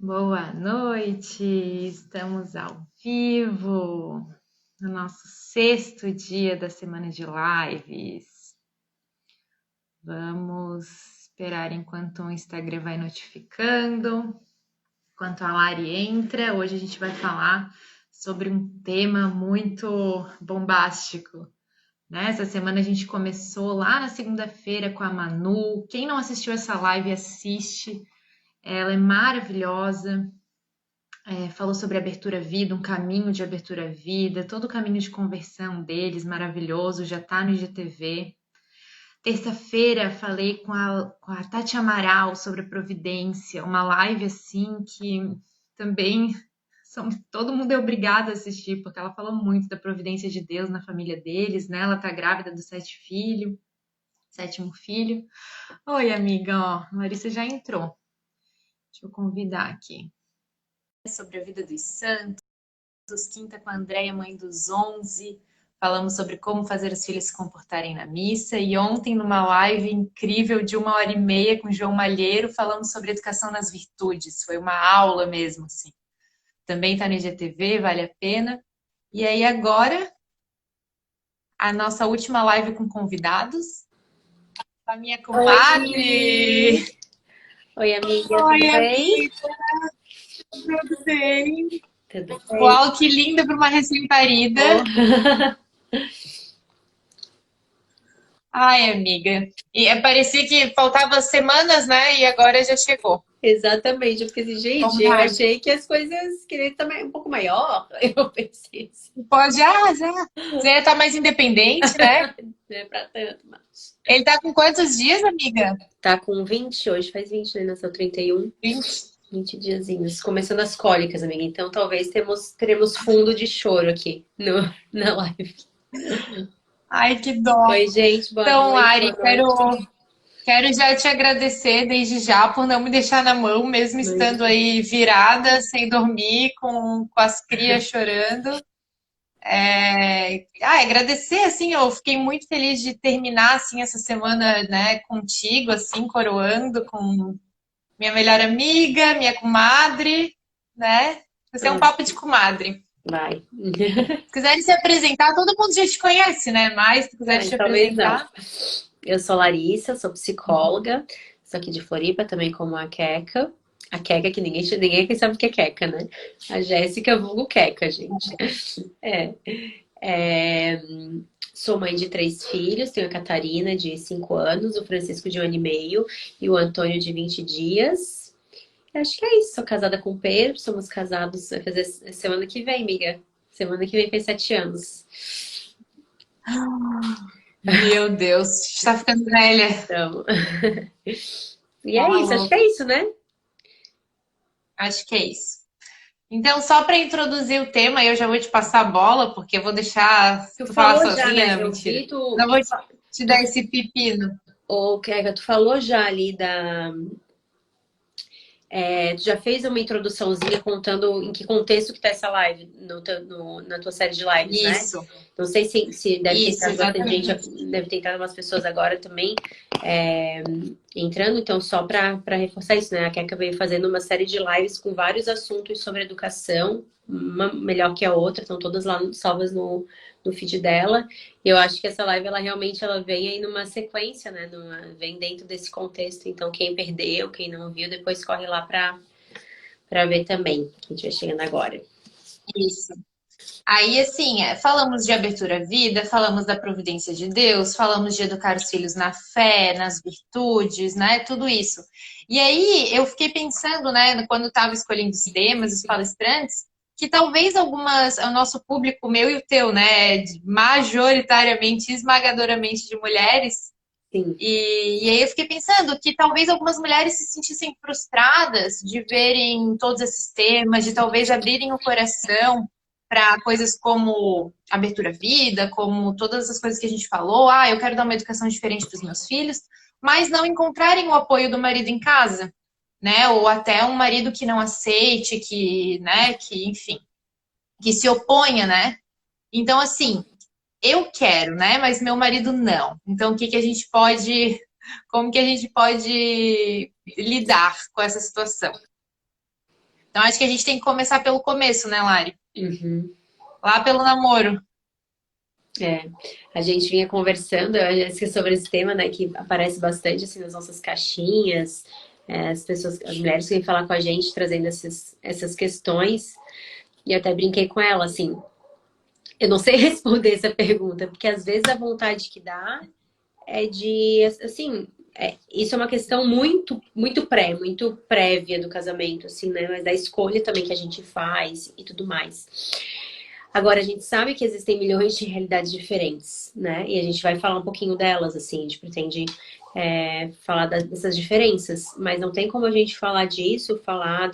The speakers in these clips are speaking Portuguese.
Boa noite, estamos ao vivo no nosso sexto dia da semana de lives. Vamos esperar enquanto o Instagram vai notificando, enquanto a Lari entra. Hoje a gente vai falar sobre um tema muito bombástico, né? Essa semana a gente começou lá na segunda-feira com a Manu. Quem não assistiu essa live, assiste. Ela é maravilhosa. Falou sobre abertura à vida, um caminho de abertura à vida, todo o caminho de conversão deles, maravilhoso, já está no IGTV. Terça-feira falei com a Tati Amaral sobre a Providência, uma live assim que também todo mundo é obrigado a assistir, porque ela falou muito da providência de Deus na família deles, né? Ela tá grávida do sétimo filho. Oi, amiga, ó, a Larissa já entrou. Deixa eu convidar aqui. Sobre a vida dos santos. Quinta com a Andréia, mãe dos 11. Falamos sobre como fazer os filhos se comportarem na missa. E ontem, numa live incrível de 1h30 com o João Malheiro, falamos sobre educação nas virtudes. Foi uma aula mesmo, assim. Também está no IGTV, vale a pena. E aí, agora, a nossa última live com convidados. A minha comadre. Oi, oi amiga, Oi, tudo bem? amiga. Tudo bem? Tudo bem. Uau, que linda para uma recém-parida. Ai, amiga. E parecia que faltava semanas, né? E agora já chegou. Exatamente, eu fiquei assim, gente, eu Vontade. achei que as coisas queriam estar um pouco maior. Eu pensei assim, Pode, já. Você já tá mais independente, né? não é pra tanto, mas... Ele tá com quantos dias, amiga? Tá com 20 hoje, faz 20, né? Nasceu 31, 20. 20 diazinhos. Começando as cólicas, amiga. Então talvez teremos fundo de choro aqui na live. Ai, que dó. Oi, gente, boa Então, noite, Lari, boa noite. quero já te agradecer desde já por não me deixar na mão, mesmo estando Imagina. aí virada, sem dormir, com as crias chorando. Agradecer, assim, eu fiquei muito feliz de terminar, assim, essa semana, né, contigo, assim, coroando com minha melhor amiga, minha comadre, né? Você é um papo de comadre. Vai. Se quiserem se apresentar, todo mundo já te conhece, né? Mas se quiserem Ai, te talvez não. apresentar, Eu sou Larissa, sou psicóloga, sou aqui de Floripa, também como a Queca. A Queca, que ninguém aqui sabe o que é Queca, né? A Jéssica vulgo Queca, gente. É, é, sou mãe de 3 filhos, tenho a Catarina, de 5 anos, o Francisco, de 1 ano e meio, e o Antônio, de 20 dias. Acho que é isso, sou casada com o Pedro, somos casados, vai fazer semana que vem, amiga. Semana que vem fez 7 anos. meu Deus, está ficando velha. Então, e é Tá isso, acho que louco. é isso, né? Acho que é isso. Então, só para introduzir o tema, eu já vou te passar a bola, porque eu vou deixar Tu tu falar falou já, sozinha, né? não, Eu mentira. vi, tu, Não vou tu, te dar tu, esse pepino. ô, Keka, tu falou já ali tu já fez uma introduçãozinha contando em que contexto que tá essa live na tua série de lives, né? Isso, Não sei se deve ter isso, entrado bastante gente, exatamente. deve ter entrado umas pessoas agora também entrando, então só para reforçar isso, né? A Keka veio fazendo uma série de lives com vários assuntos sobre educação, uma melhor que a outra, estão todas lá salvas no feed dela. E eu acho que essa live, ela realmente ela vem aí numa sequência, né? Vem dentro desse contexto, então quem perdeu, quem não viu, depois corre lá para ver também, que a gente vai chegando agora. Isso. Aí, assim, falamos de abertura à vida, falamos da providência de Deus, falamos de educar os filhos na fé, nas virtudes, né? Tudo isso. E aí, eu fiquei pensando, né, quando estava escolhendo os temas, os palestrantes, que talvez o nosso público, o meu e o teu, né, majoritariamente, esmagadoramente de mulheres, Sim. e aí eu fiquei pensando que talvez algumas mulheres se sentissem frustradas de verem todos esses temas, de talvez abrirem o coração para coisas como abertura à vida, como todas as coisas que a gente falou. Ah, eu quero dar uma educação diferente para os meus filhos, mas não encontrarem o apoio do marido em casa, né? Ou até um marido que não aceite, que, né, que, enfim, que se oponha, né? Então, assim, eu quero, né? Mas meu marido não. Então, o que que a gente pode, como que a gente pode lidar com essa situação? Então acho que a gente tem que começar pelo começo, né, Lari? Uhum. Lá pelo namoro. É, a gente vinha conversando, eu Jéssica, sobre esse tema, né, que aparece bastante assim nas nossas caixinhas, as pessoas, as mulheres que vêm falar com a gente trazendo essas questões, e eu até brinquei com ela, assim, eu não sei responder essa pergunta, porque às vezes a vontade que dá é de, assim, isso é uma questão muito prévia do casamento, assim, né, mas da escolha também que a gente faz e tudo mais. Agora, a gente sabe que existem milhões de realidades diferentes, né? E a gente vai falar um pouquinho delas, assim, a gente pretende falar dessas diferenças, mas não tem como a gente falar disso, falar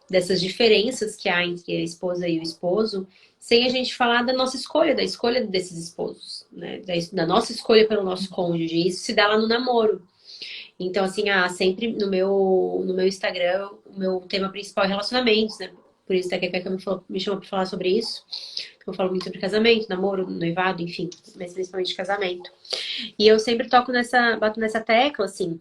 dessas diferenças que há entre a esposa e o esposo, sem a gente falar da nossa escolha, da escolha desses esposos, né? Da nossa escolha pelo nosso cônjuge. Isso se dá lá no namoro. Então, assim, sempre no meu Instagram, o meu tema principal é relacionamentos, né? Por isso até que a Keka me chamou para falar sobre isso. Eu falo muito sobre casamento, namoro, noivado, enfim, mas principalmente casamento. E eu sempre bato nessa tecla, assim,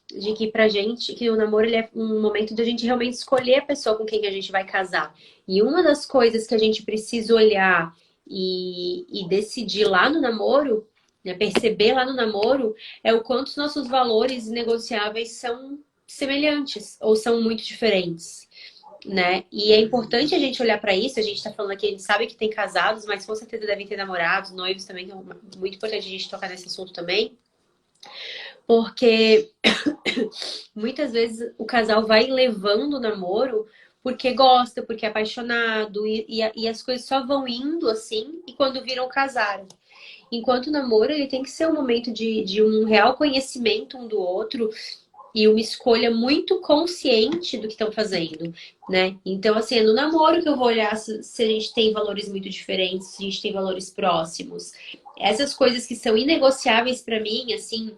de que pra gente, que o namoro ele é um momento de a gente realmente escolher a pessoa com quem a gente vai casar. E uma das coisas que a gente precisa olhar e decidir lá no namoro, né, perceber lá no namoro, é o quanto os nossos valores negociáveis são semelhantes ou são muito diferentes, né? E é importante a gente olhar para isso. A gente tá falando aqui, a gente sabe que tem casados, mas com certeza devem ter namorados, noivos também, que é muito importante a gente tocar nesse assunto também, porque muitas vezes o casal vai levando o namoro porque gosta, porque é apaixonado, e as coisas só vão indo assim, e quando viram casaram. Enquanto o namoro, ele tem que ser um momento de um real conhecimento um do outro, e uma escolha muito consciente do que estão fazendo, né? Então, assim, é no namoro que eu vou olhar se a gente tem valores muito diferentes, se a gente tem valores próximos. Essas coisas que são inegociáveis para mim, assim,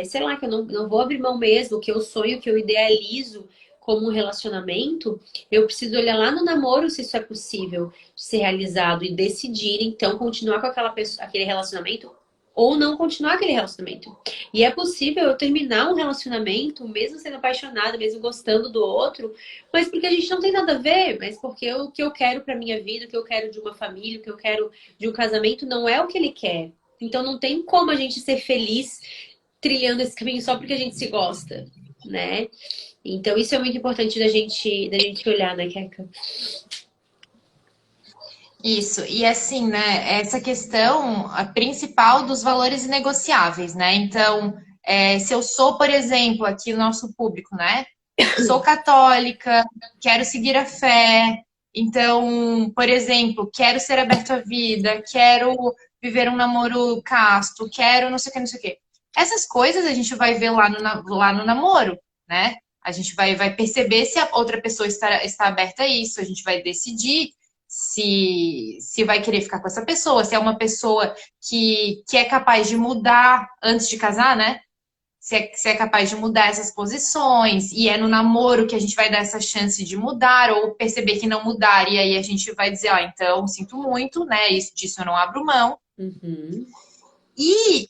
sei lá, que eu não vou abrir mão mesmo, que eu sonho, que eu idealizo como um relacionamento, eu preciso olhar lá no namoro se isso é possível de ser realizado e decidir, então, continuar com aquela pessoa, aquele relacionamento ou não continuar aquele relacionamento. E é possível eu terminar um relacionamento, mesmo sendo apaixonada, mesmo gostando do outro, mas porque a gente não tem nada a ver, mas porque o que eu quero pra minha vida, o que eu quero de uma família, o que eu quero de um casamento não é o que ele quer. Então não tem como a gente ser feliz trilhando esse caminho só porque a gente se gosta, né? Então isso é muito importante da gente olhar, né, Keka? Isso, e assim, né, essa questão a principal dos valores inegociáveis, né? Então, se eu sou, por exemplo, aqui no nosso público, né? Sou católica, quero seguir a fé, então, por exemplo, quero ser aberto à vida, quero viver um namoro casto, quero não sei o que, não sei o que. Essas coisas a gente vai ver lá no namoro, né? A gente vai perceber se a outra pessoa está aberta a isso, a gente vai decidir se vai querer ficar com essa pessoa, se é uma pessoa que é capaz de mudar antes de casar, né? Se é capaz de mudar essas posições, e é no namoro que a gente vai dar essa chance de mudar, ou perceber que não mudar, e aí a gente vai dizer, ó, então, sinto muito, né? Disso eu não abro mão. Uhum. E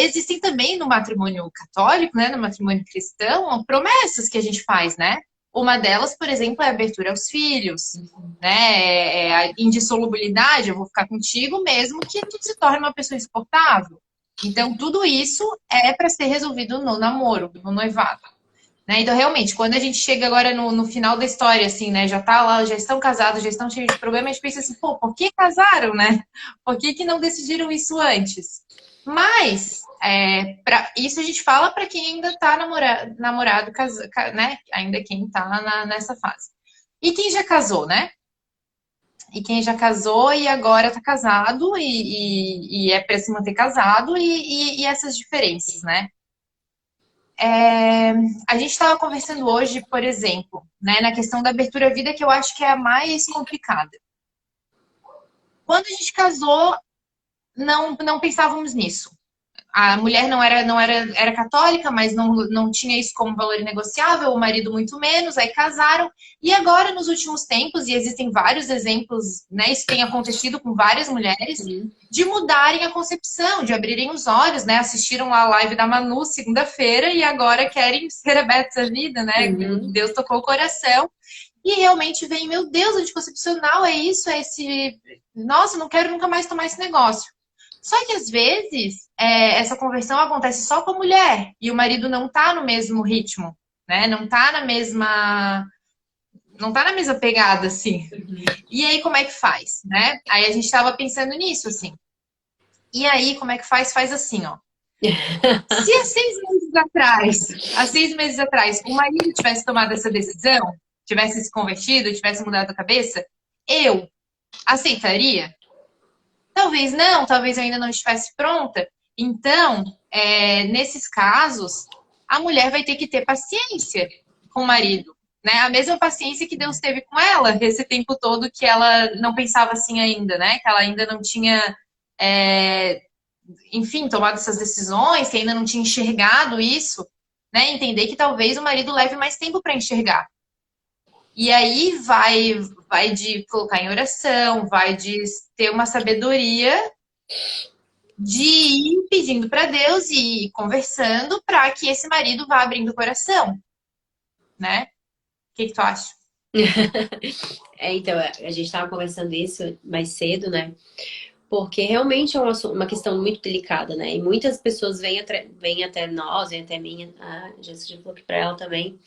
existem também no matrimônio católico, né, no matrimônio cristão, promessas que a gente faz, né? Uma delas, por exemplo, é a abertura aos filhos, né? A indissolubilidade, eu vou ficar contigo mesmo que tu se torne uma pessoa insuportável. Então, tudo isso é para ser resolvido no namoro, no noivado. Né? Então, realmente, quando a gente chega agora no final da história, assim, né? Já tá lá, já estão casados, já estão cheios de problemas, a gente pensa assim, pô, por que casaram, né? Por que não decidiram isso antes? Mas, isso a gente fala para quem ainda está namorado, né? Ainda quem está nessa fase. E quem já casou, né? E quem já casou e agora está casado e é para se manter casado e essas diferenças, né? A gente estava conversando hoje, por exemplo, né, na questão da abertura à vida, que eu acho que é a mais complicada. Quando a gente casou, não pensávamos nisso. a mulher não era católica, mas não tinha isso como valor inegociável, o marido muito menos, aí casaram. E agora, nos últimos tempos, e existem vários exemplos, né? Isso tem acontecido com várias mulheres, Uhum. de mudarem a concepção, de abrirem os olhos, né? Assistiram a live da Manu segunda-feira e agora querem ser abertos à vida, né? Uhum. Deus tocou o coração. E realmente vem, meu Deus, anticoncepcional é isso, é esse. Nossa, não quero nunca mais tomar esse negócio. Só que às vezes essa conversão acontece só com a mulher e o marido não tá no mesmo ritmo, né? Não tá na mesma pegada, assim. E aí, como é que faz, né? Aí a gente tava pensando nisso, assim. E aí, como é que faz? Faz assim, ó. Se há 6 meses atrás, o marido tivesse tomado essa decisão, tivesse se convertido, tivesse mudado a cabeça, eu aceitaria? Talvez não, talvez eu ainda não estivesse pronta. Então, nesses casos, a mulher vai ter que ter paciência com o marido, né? A mesma paciência que Deus teve com ela esse tempo todo que ela não pensava assim ainda, né? Que ela ainda não tinha, é, enfim, tomado essas decisões, que ainda não tinha enxergado isso, né? Entender que talvez o marido leve mais tempo para enxergar. E aí vai de colocar em oração, vai de ter uma sabedoria de ir pedindo para Deus e ir conversando para que esse marido vá abrindo o coração, né? O que tu acha? Então, a gente estava conversando isso mais cedo, né? Porque realmente é uma questão muito delicada, né? E muitas pessoas vêm até nós, vêm até mim, a Jéssica já falou aqui pra ela também,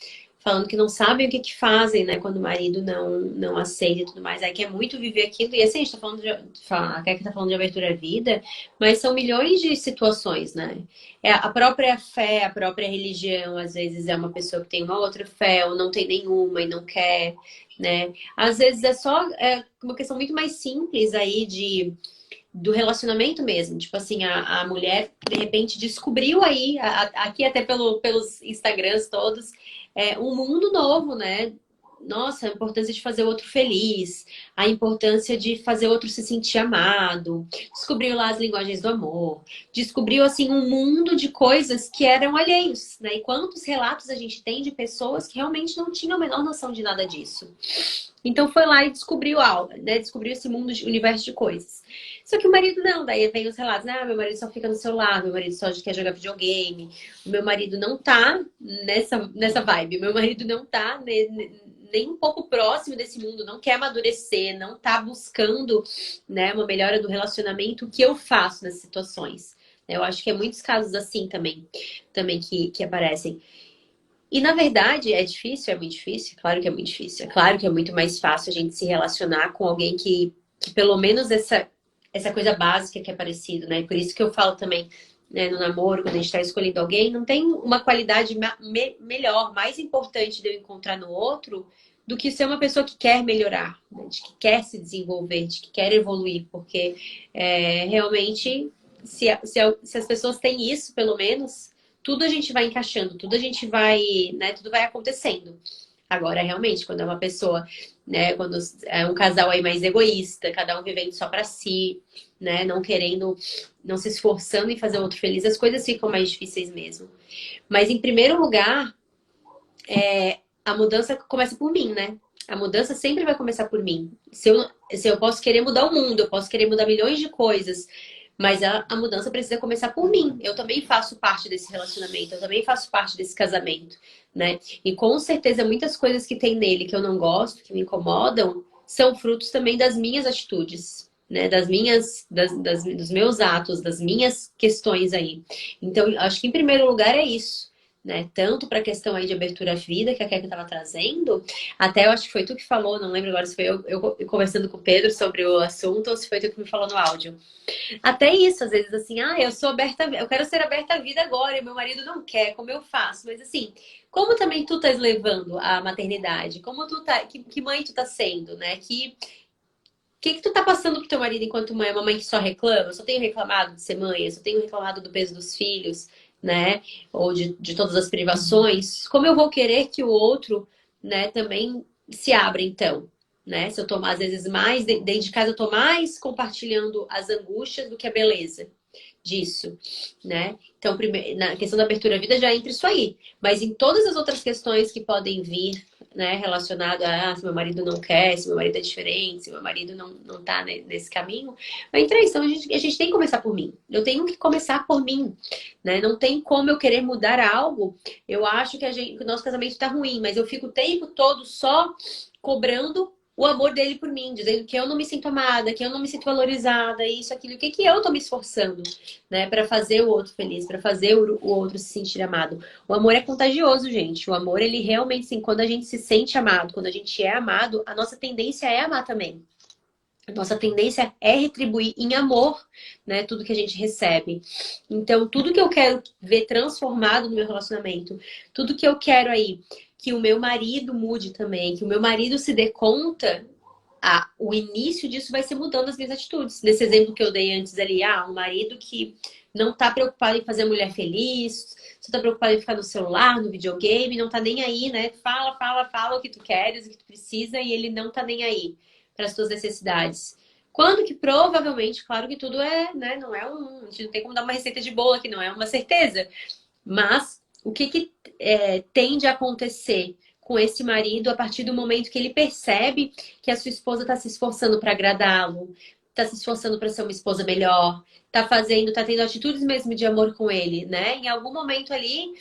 falando que não sabem o que que fazem, né? Quando o marido não aceita e tudo mais. Aí quer muito viver aquilo. E assim, a gente tá falando a Keka tá falando de abertura à vida, mas são milhões de situações, né? É a própria fé, a própria religião, às vezes é uma pessoa que tem uma outra fé ou não tem nenhuma e não quer, né? Às vezes é só uma questão muito mais simples aí do relacionamento mesmo. Tipo assim, a mulher, de repente, descobriu aí, aqui até pelos Instagrams todos, um mundo novo, né? Nossa, a importância de fazer o outro feliz, a importância de fazer o outro se sentir amado, descobriu lá as linguagens do amor, descobriu, assim, um mundo de coisas que eram alheios, né? E quantos relatos a gente tem de pessoas que realmente não tinham a menor noção de nada disso. Então foi lá e descobriu algo, né? Descobriu esse mundo, universo de coisas. Só que o marido não, daí vem os relatos, ah, meu marido só fica no celular, meu marido só quer jogar videogame, o meu marido não tá nessa vibe, o meu marido não tá nem um pouco próximo desse mundo, não quer amadurecer, não tá buscando, né, uma melhora do relacionamento. O que eu faço nessas situações? Eu acho que é muitos casos assim também que aparecem. E na verdade é difícil, é muito difícil, claro que é muito difícil. É claro que é muito mais fácil a gente se relacionar com alguém que pelo menos essa coisa básica que é parecido, né? Por isso que eu falo também, né, no namoro, quando a gente está escolhendo alguém, não tem uma qualidade melhor, mais importante de eu encontrar no outro do que ser uma pessoa que quer melhorar, né? De que quer se desenvolver, de que quer evoluir, porque realmente, se as pessoas têm isso, pelo menos, tudo a gente vai encaixando, tudo a gente vai, né, tudo vai acontecendo. Agora, realmente, quando é uma pessoa, né, quando é um casal aí mais egoísta, cada um vivendo só pra si, né, não querendo, não se esforçando em fazer o outro feliz, as coisas ficam mais difíceis mesmo. Mas, em primeiro lugar, a mudança começa por mim, né? A mudança sempre vai começar por mim. Se eu posso querer mudar o mundo, eu posso querer mudar milhões de coisas, mas a mudança precisa começar por mim. Eu também faço parte desse relacionamento, eu também faço parte desse casamento, né? E com certeza muitas coisas que tem nele que eu não gosto, que me incomodam, são frutos também das minhas atitudes, né? Dos meus atos, das minhas questões aí. Então, acho que em primeiro lugar é isso. Né? Tanto para a questão aí de abertura à vida que a Keka estava trazendo, até eu acho que foi tu que falou, não lembro agora se foi eu conversando com o Pedro sobre o assunto ou se foi tu que me falou no áudio. Até isso, às vezes, assim, eu sou aberta, eu quero ser aberta à vida agora, e meu marido não quer, como eu faço? Mas assim, como também tu estás levando a maternidade? Como tu tá, que mãe tu tá sendo, né? Que tu tá passando pro teu marido enquanto mãe? É uma mãe que só reclama? Eu só tenho reclamado de ser mãe, eu só tenho reclamado do peso dos filhos, né? Ou de todas as privações. Como eu vou querer que o outro, né, também se abra, então? Né? Se eu tomar, às vezes, mais, dentro de casa, eu tô mais compartilhando as angústias do que a beleza. disso, né? Então, na questão da abertura à vida já entra isso aí. Mas em todas as outras questões que podem vir, né, relacionado a se meu marido não quer, se meu marido é diferente, se meu marido não tá nesse caminho, vai entrar isso. Então, a gente tem que começar por mim. Eu tenho que começar por mim, né? Não tem como eu querer mudar algo. Eu acho que que o nosso casamento tá ruim, mas eu fico o tempo todo só cobrando o amor dele por mim, dizendo que eu não me sinto amada, que eu não me sinto valorizada, isso, aquilo. O que que eu tô me esforçando, né, para fazer o outro feliz, para fazer o outro se sentir amado. O amor é contagioso, gente. O amor, ele realmente, sim, quando a gente se sente amado, quando a gente é amado, a nossa tendência é amar também. A nossa tendência é retribuir em amor, né, tudo que a gente recebe. Então, tudo que eu quero ver transformado no meu relacionamento, tudo que eu quero aí que o meu marido mude também, que o meu marido se dê conta, o início disso vai ser mudando as minhas atitudes. Nesse exemplo que eu dei antes ali, um marido que não tá preocupado em fazer a mulher feliz, só tá preocupado em ficar no celular, no videogame, não tá nem aí, né? Fala, fala, fala o que tu queres, o que tu precisa, e ele não tá nem aí para as tuas necessidades. Quando que provavelmente, claro que tudo é, né? Não é a gente não tem como dar uma receita de bolo aqui, não é uma certeza. Mas o que tende a acontecer com esse marido a partir do momento que ele percebe que a sua esposa está se esforçando para agradá-lo, está se esforçando para ser uma esposa melhor, tá tendo atitudes mesmo de amor com ele, né? Em algum momento ali,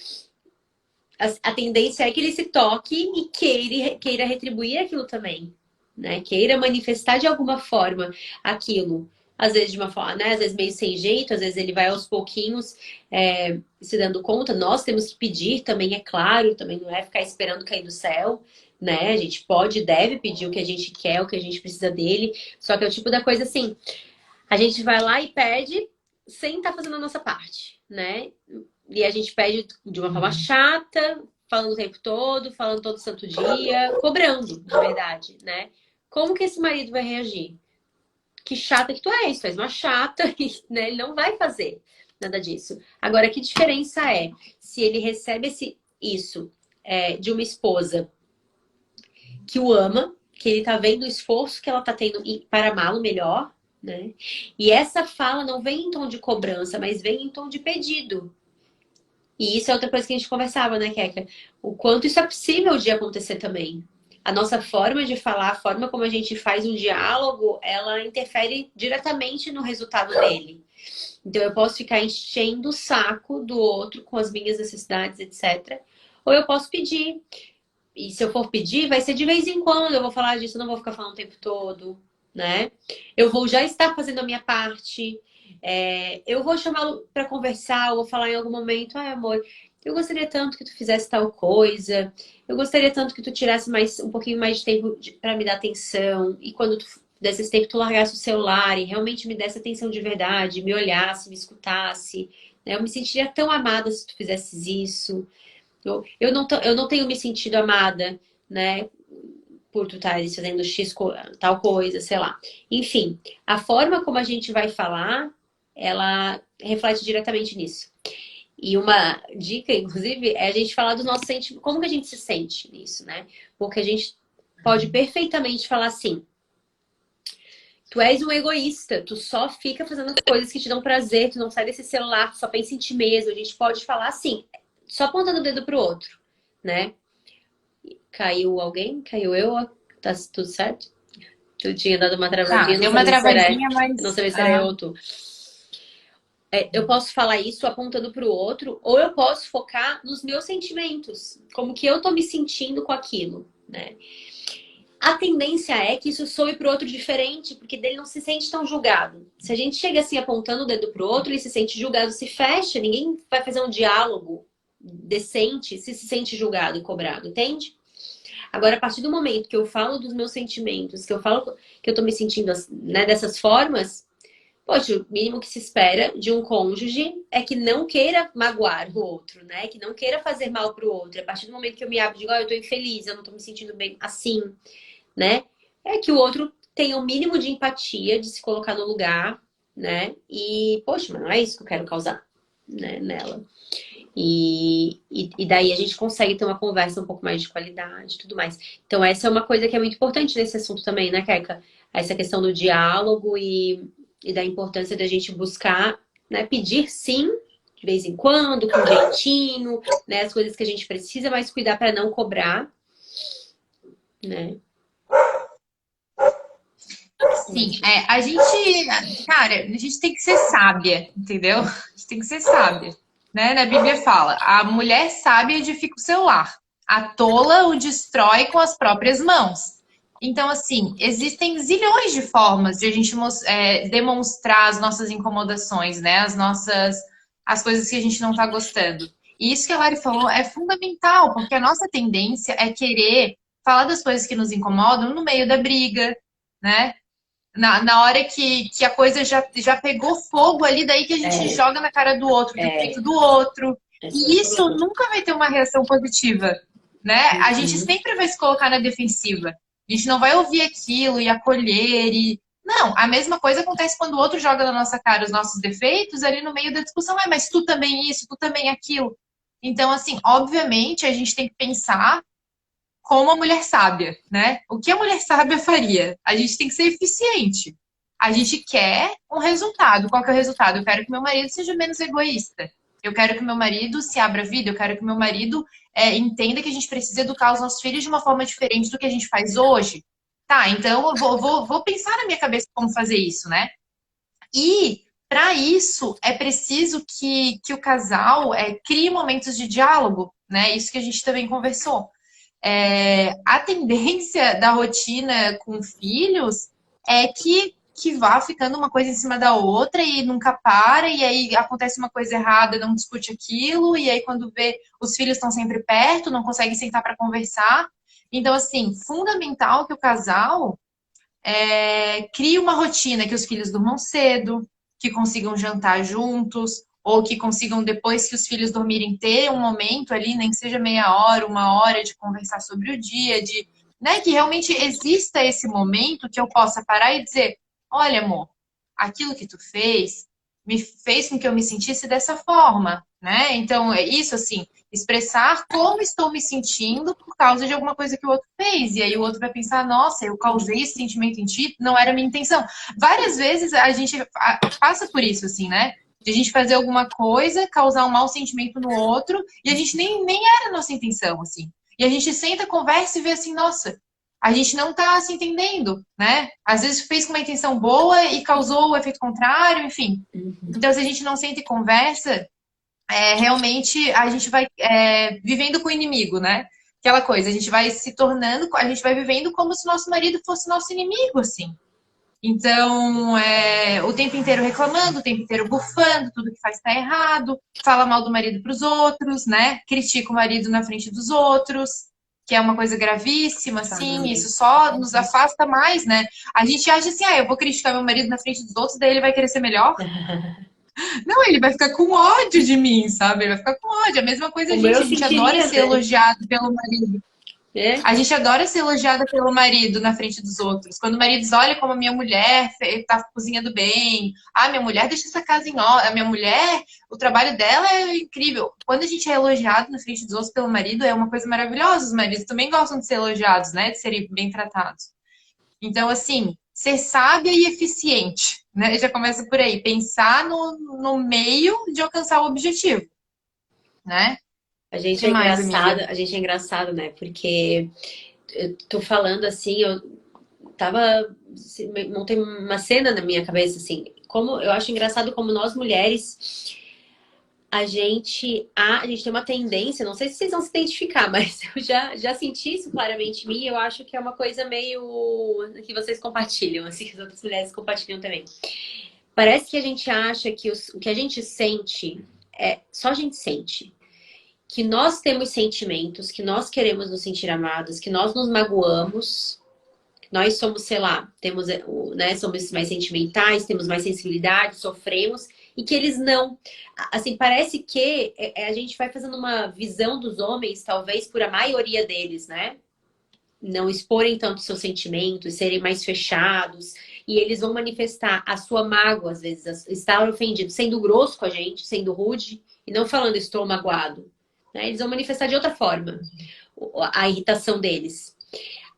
a tendência é que ele se toque e queira retribuir aquilo também, né? Queira manifestar de alguma forma aquilo. Às vezes de uma forma, né? Às vezes meio sem jeito, às vezes ele vai aos pouquinhos se dando conta. Nós temos que pedir também, é claro, também não é ficar esperando cair do céu, né? A gente pode e deve pedir o que a gente quer, o que a gente precisa dele. Só que é o tipo da coisa assim, a gente vai lá e pede sem estar fazendo a nossa parte, né? E a gente pede de uma forma chata, falando o tempo todo, falando todo santo dia, cobrando, de verdade, né? Como que esse marido vai reagir? Que chata que tu és uma chata, né? Ele não vai fazer nada disso. Agora, que diferença é se ele recebe isso de uma esposa que o ama, que ele tá vendo o esforço que ela tá tendo para amá-lo melhor, né? E essa fala não vem em tom de cobrança, mas vem em tom de pedido. E isso é outra coisa que a gente conversava, né, Keka? O quanto isso é possível de acontecer também. A nossa forma de falar, a forma como a gente faz um diálogo, ela interfere diretamente no resultado dele. Então eu posso ficar enchendo o saco do outro com as minhas necessidades, etc. Ou eu posso pedir. E se eu for pedir, vai ser de vez em quando. Eu vou falar disso, eu não vou ficar falando o tempo todo, né? Eu vou já estar fazendo a minha parte. Eu vou chamá-lo para conversar, eu vou falar em algum momento, amor, eu gostaria tanto que tu fizesse tal coisa, eu gostaria tanto que tu tirasse um pouquinho mais de tempo para me dar atenção, e quando tu desse esse tempo, tu largasse o celular e realmente me desse atenção de verdade, me olhasse, me escutasse, né? Eu me sentiria tão amada se tu fizesses isso. Eu não tenho me sentido amada, né? Por tu estares fazendo tal coisa, sei lá. Enfim, a forma como a gente vai falar, ela reflete diretamente nisso. E uma dica, inclusive, é a gente falar dos nossos sentimentos, como que a gente se sente nisso, né? Porque a gente pode perfeitamente falar assim: tu és um egoísta, tu só fica fazendo as coisas que te dão prazer, tu não sai desse celular, tu só pensa em ti mesmo. A gente pode falar assim, só apontando o dedo pro outro, né? Caiu alguém? Caiu eu? Tá tudo certo? Tu tinha dado uma Tá, travadinha, não deu uma sabia se era, travadinha, não mas. sabia se era eu ou tu. Eu posso falar isso apontando pro outro, ou eu posso focar nos meus sentimentos, como que eu tô me sentindo com aquilo, né? A tendência é que isso soe pro outro diferente, porque dele não se sente tão julgado. Se a gente chega assim apontando o dedo pro outro, ele se sente julgado, se fecha, ninguém vai fazer um diálogo decente se sente julgado e cobrado, entende? Agora, a partir do momento que eu falo dos meus sentimentos, que eu falo que eu tô me sentindo, né, dessas formas, poxa, o mínimo que se espera de um cônjuge é que não queira magoar o outro, né? Que não queira fazer mal pro outro. A partir do momento que eu me abro e digo, eu tô infeliz, eu não tô me sentindo bem assim, né? É que o outro tenha o mínimo de empatia, de se colocar no lugar, né? E, poxa, mas não é isso que eu quero causar, né, nela. E daí a gente consegue ter uma conversa um pouco mais de qualidade e tudo mais. Então, essa é uma coisa que é muito importante nesse assunto também, né, Keka? Essa questão do diálogo e da importância da gente buscar né? Pedir sim, de vez em quando, com jeitinho, né? As coisas que a gente precisa, mas cuidar para não cobrar, né? Sim, a gente, cara, a gente tem que ser sábia, entendeu? A gente tem que ser sábia, né? Na Bíblia fala, a mulher sábia edifica o seu lar, a tola o destrói com as próprias mãos. Então, assim, existem zilhões de formas de a gente demonstrar as nossas incomodações, né? As coisas que a gente não tá gostando. E isso que a Lari falou é fundamental, porque a nossa tendência é querer falar das coisas que nos incomodam no meio da briga, né? Na hora que a coisa já pegou fogo ali, daí que a gente É, joga na cara do outro, do peito do outro. esse é o E isso problema. nunca vai ter uma reação positiva, né? A gente Uhum. sempre vai se colocar na defensiva. A gente não vai ouvir aquilo e acolher e... Não, a mesma coisa acontece quando o outro joga na nossa cara os nossos defeitos ali no meio da discussão. Mas tu também isso, tu também aquilo. Então, assim, obviamente a gente tem que pensar como a mulher sábia, né? O que a mulher sábia faria? A gente tem que ser eficiente. A gente quer um resultado. Qual que é o resultado? Eu quero que meu marido seja menos egoísta. Eu quero que meu marido se abra a vida. Eu quero que meu marido entenda que a gente precisa educar os nossos filhos de uma forma diferente do que a gente faz hoje. Tá, então eu vou pensar na minha cabeça como fazer isso, né? E para isso é preciso que o casal crie momentos de diálogo, né? Isso que a gente também conversou. A tendência da rotina com filhos é que vá ficando uma coisa em cima da outra e nunca para, e aí acontece uma coisa errada, não discute aquilo, e aí quando vê, os filhos estão sempre perto, não conseguem sentar para conversar. Então, assim, fundamental que o casal crie uma rotina que os filhos durmam cedo, que consigam jantar juntos, ou que consigam, depois que os filhos dormirem, ter um momento ali, nem que seja meia hora, uma hora, de conversar sobre o dia, né, que realmente exista esse momento que eu possa parar e dizer: olha, amor, aquilo que tu fez me fez com que eu me sentisse dessa forma, né? Então, é isso, assim, expressar como estou me sentindo por causa de alguma coisa que o outro fez. E aí o outro vai pensar: nossa, eu causei esse sentimento em ti, não era a minha intenção. Várias vezes a gente passa por isso, assim, né? De a gente fazer alguma coisa, causar um mau sentimento no outro, e a gente nem era a nossa intenção, assim. E a gente senta, conversa e vê assim: nossa, a gente não tá se entendendo, né? Às vezes fez com uma intenção boa e causou o efeito contrário, enfim. Uhum. Então, se a gente não senta e conversa, realmente a gente vai vivendo com o inimigo, né? Aquela coisa, a gente vai se tornando, a gente vai vivendo como se nosso marido fosse nosso inimigo, assim. Então, o tempo inteiro reclamando, o tempo inteiro bufando, tudo que faz tá errado, fala mal do marido para os outros, né? Critica o marido na frente dos outros, que é uma coisa gravíssima, assim, isso Exatamente. só nos afasta mais, né? A gente acha assim: eu vou criticar meu marido na frente dos outros, daí ele vai querer ser melhor. Não, ele vai ficar com ódio de mim, sabe? Ele vai ficar com ódio. A mesma coisa, Como eu a gente adora sentiria, ser né? elogiado pelo marido. É? A gente adora ser elogiada pelo marido na frente dos outros. Quando o marido diz: olha como a minha mulher tá cozinhando bem. Ah, minha mulher deixa essa casa em ordem. A minha mulher, o trabalho dela é incrível. Quando a gente é elogiado na frente dos outros pelo marido, é uma coisa maravilhosa. Os maridos também gostam de ser elogiados, né? De serem bem tratados. Então, assim, ser sábia e eficiente, né? Já começa por aí. Pensar no meio de alcançar o objetivo, né? O que mais, amiga? A gente é engraçado, né? Porque eu tô falando assim, eu tava, montei uma cena na minha cabeça, assim, como eu acho engraçado como nós mulheres, a gente tem uma tendência, não sei se vocês vão se identificar, mas eu já senti isso claramente em mim, eu acho que é uma coisa meio que vocês compartilham, assim, que as outras mulheres compartilham também. Parece que a gente acha que o que a gente sente só a gente sente. Que nós temos sentimentos, que nós queremos nos sentir amados, que nós nos magoamos, nós somos, sei lá, temos, né, somos mais sentimentais, temos mais sensibilidade, sofremos, e que eles não. Assim, parece que a gente vai fazendo uma visão dos homens, talvez por a maioria deles, né? Não exporem tanto seus sentimentos, serem mais fechados, e eles vão manifestar a sua mágoa, às vezes, estar ofendido, sendo grosso com a gente, sendo rude, e não falando estou magoado. Né? Eles vão manifestar de outra forma a irritação deles.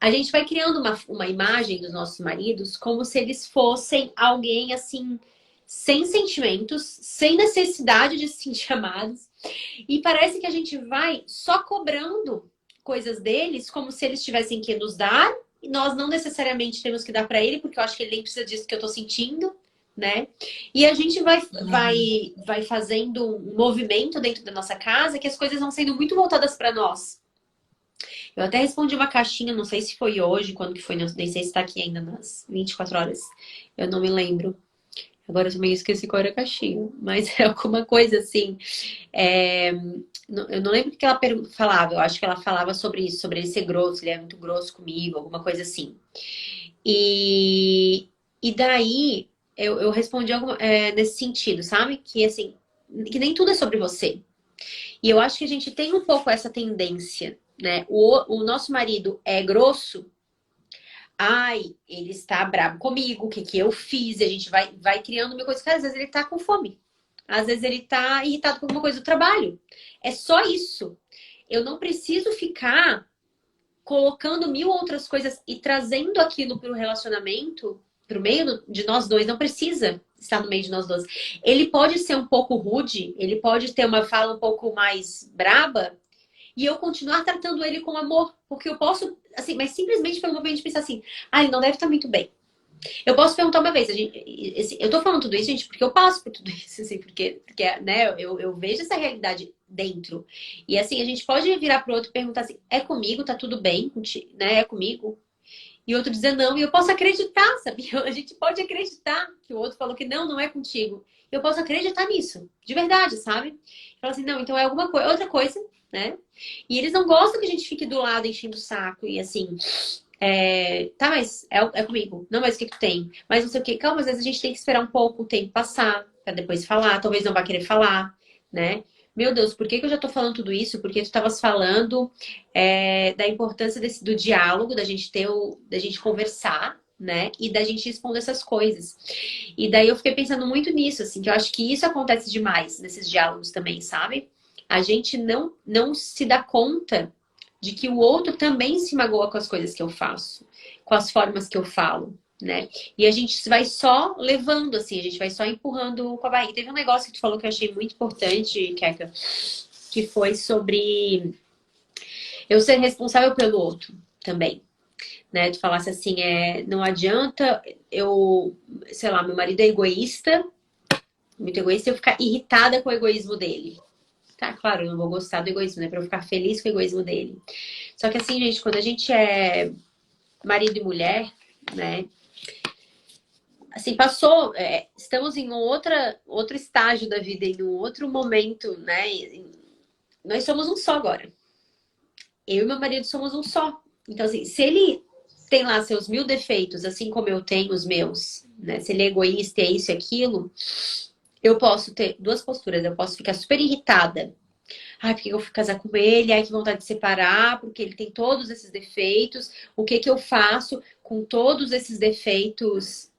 A gente vai criando uma imagem dos nossos maridos como se eles fossem alguém assim, sem sentimentos, sem necessidade de se sentir amados. E parece que a gente vai só cobrando coisas deles como se eles tivessem que nos dar. E nós não necessariamente temos que dar para ele, porque eu acho que ele nem precisa disso que eu tô sentindo, né? E a gente vai fazendo um movimento dentro da nossa casa que as coisas vão sendo muito voltadas para nós. Eu até respondi uma caixinha, não sei se foi hoje, quando que foi, nem sei se tá aqui ainda nas 24 horas. Eu não me lembro. Agora eu também esqueci qual era a caixinha, mas é alguma coisa assim. Eu não lembro o que ela falava, eu acho que ela falava sobre isso, sobre ele ser grosso, ele é muito grosso comigo, alguma coisa assim. E daí eu respondi nesse sentido, sabe? Que assim, que nem tudo é sobre você. E eu acho que a gente tem um pouco essa tendência, né? O nosso marido é grosso. Ai, ele está bravo comigo, o que que eu fiz? E a gente vai criando uma coisa. Cara, às vezes ele tá com fome. Às vezes ele tá irritado com alguma coisa do trabalho. É só isso. Eu não preciso ficar colocando mil outras coisas e trazendo aquilo para o relacionamento, para o meio de nós dois. Não precisa estar no meio de nós dois. Ele pode ser um pouco rude, ele pode ter uma fala um pouco mais braba, e eu continuar tratando ele com amor. Porque eu posso, assim, mas simplesmente pelo momento de pensar assim, ah, ele não deve estar muito bem. Eu posso perguntar uma vez, eu tô falando tudo isso, gente, porque eu passo por tudo isso, assim, porque né, eu vejo essa realidade dentro. E assim, a gente pode virar pro outro e perguntar assim, é comigo, tá tudo bem, né? É comigo? E o outro dizer não, e eu posso acreditar, sabia? A gente pode acreditar que o outro falou que não é contigo. Eu posso acreditar nisso, de verdade, sabe? Fala assim, não, então é alguma coisa, outra coisa, né? E eles não gostam que a gente fique do lado enchendo o saco e assim, tá, mas é comigo. Não, mas o que que tem? Mas não sei o que. Calma, às vezes a gente tem que esperar um pouco o tempo passar pra depois falar. Talvez não vá querer falar, né? Meu Deus, por que que eu já tô falando tudo isso? Porque tu estavas falando da importância do diálogo, da gente conversar, né? E da gente responder essas coisas. E daí eu fiquei pensando muito nisso, assim, que eu acho que isso acontece demais nesses diálogos também, sabe? A gente não se dá conta de que o outro também se magoa com as coisas que eu faço, com as formas que eu falo, né? E a gente vai só levando, assim, a gente vai só empurrando com a barriga. Teve um negócio que tu falou que eu achei muito importante, Keka, que foi sobre eu ser responsável pelo outro também. Né, tu falasse assim, não adianta sei lá, meu marido é egoísta, muito egoísta, eu ficar irritada com o egoísmo dele. Tá, claro, eu não vou gostar do egoísmo, né? Pra eu ficar feliz com o egoísmo dele. Só que assim, gente, quando a gente é marido e mulher, né? Assim, estamos em outro estágio da vida, em um outro momento, né? Nós somos um só agora. Eu e meu marido somos um só. Então, assim, se ele tem lá seus 1000 defeitos, assim como eu tenho os meus, né? Se ele é egoísta, é isso e aquilo, eu posso ter duas posturas. Eu posso ficar super irritada. Ai, porque eu fui casar com ele? Ai, que vontade de separar, porque ele tem todos esses defeitos. O que que eu faço com todos esses defeitos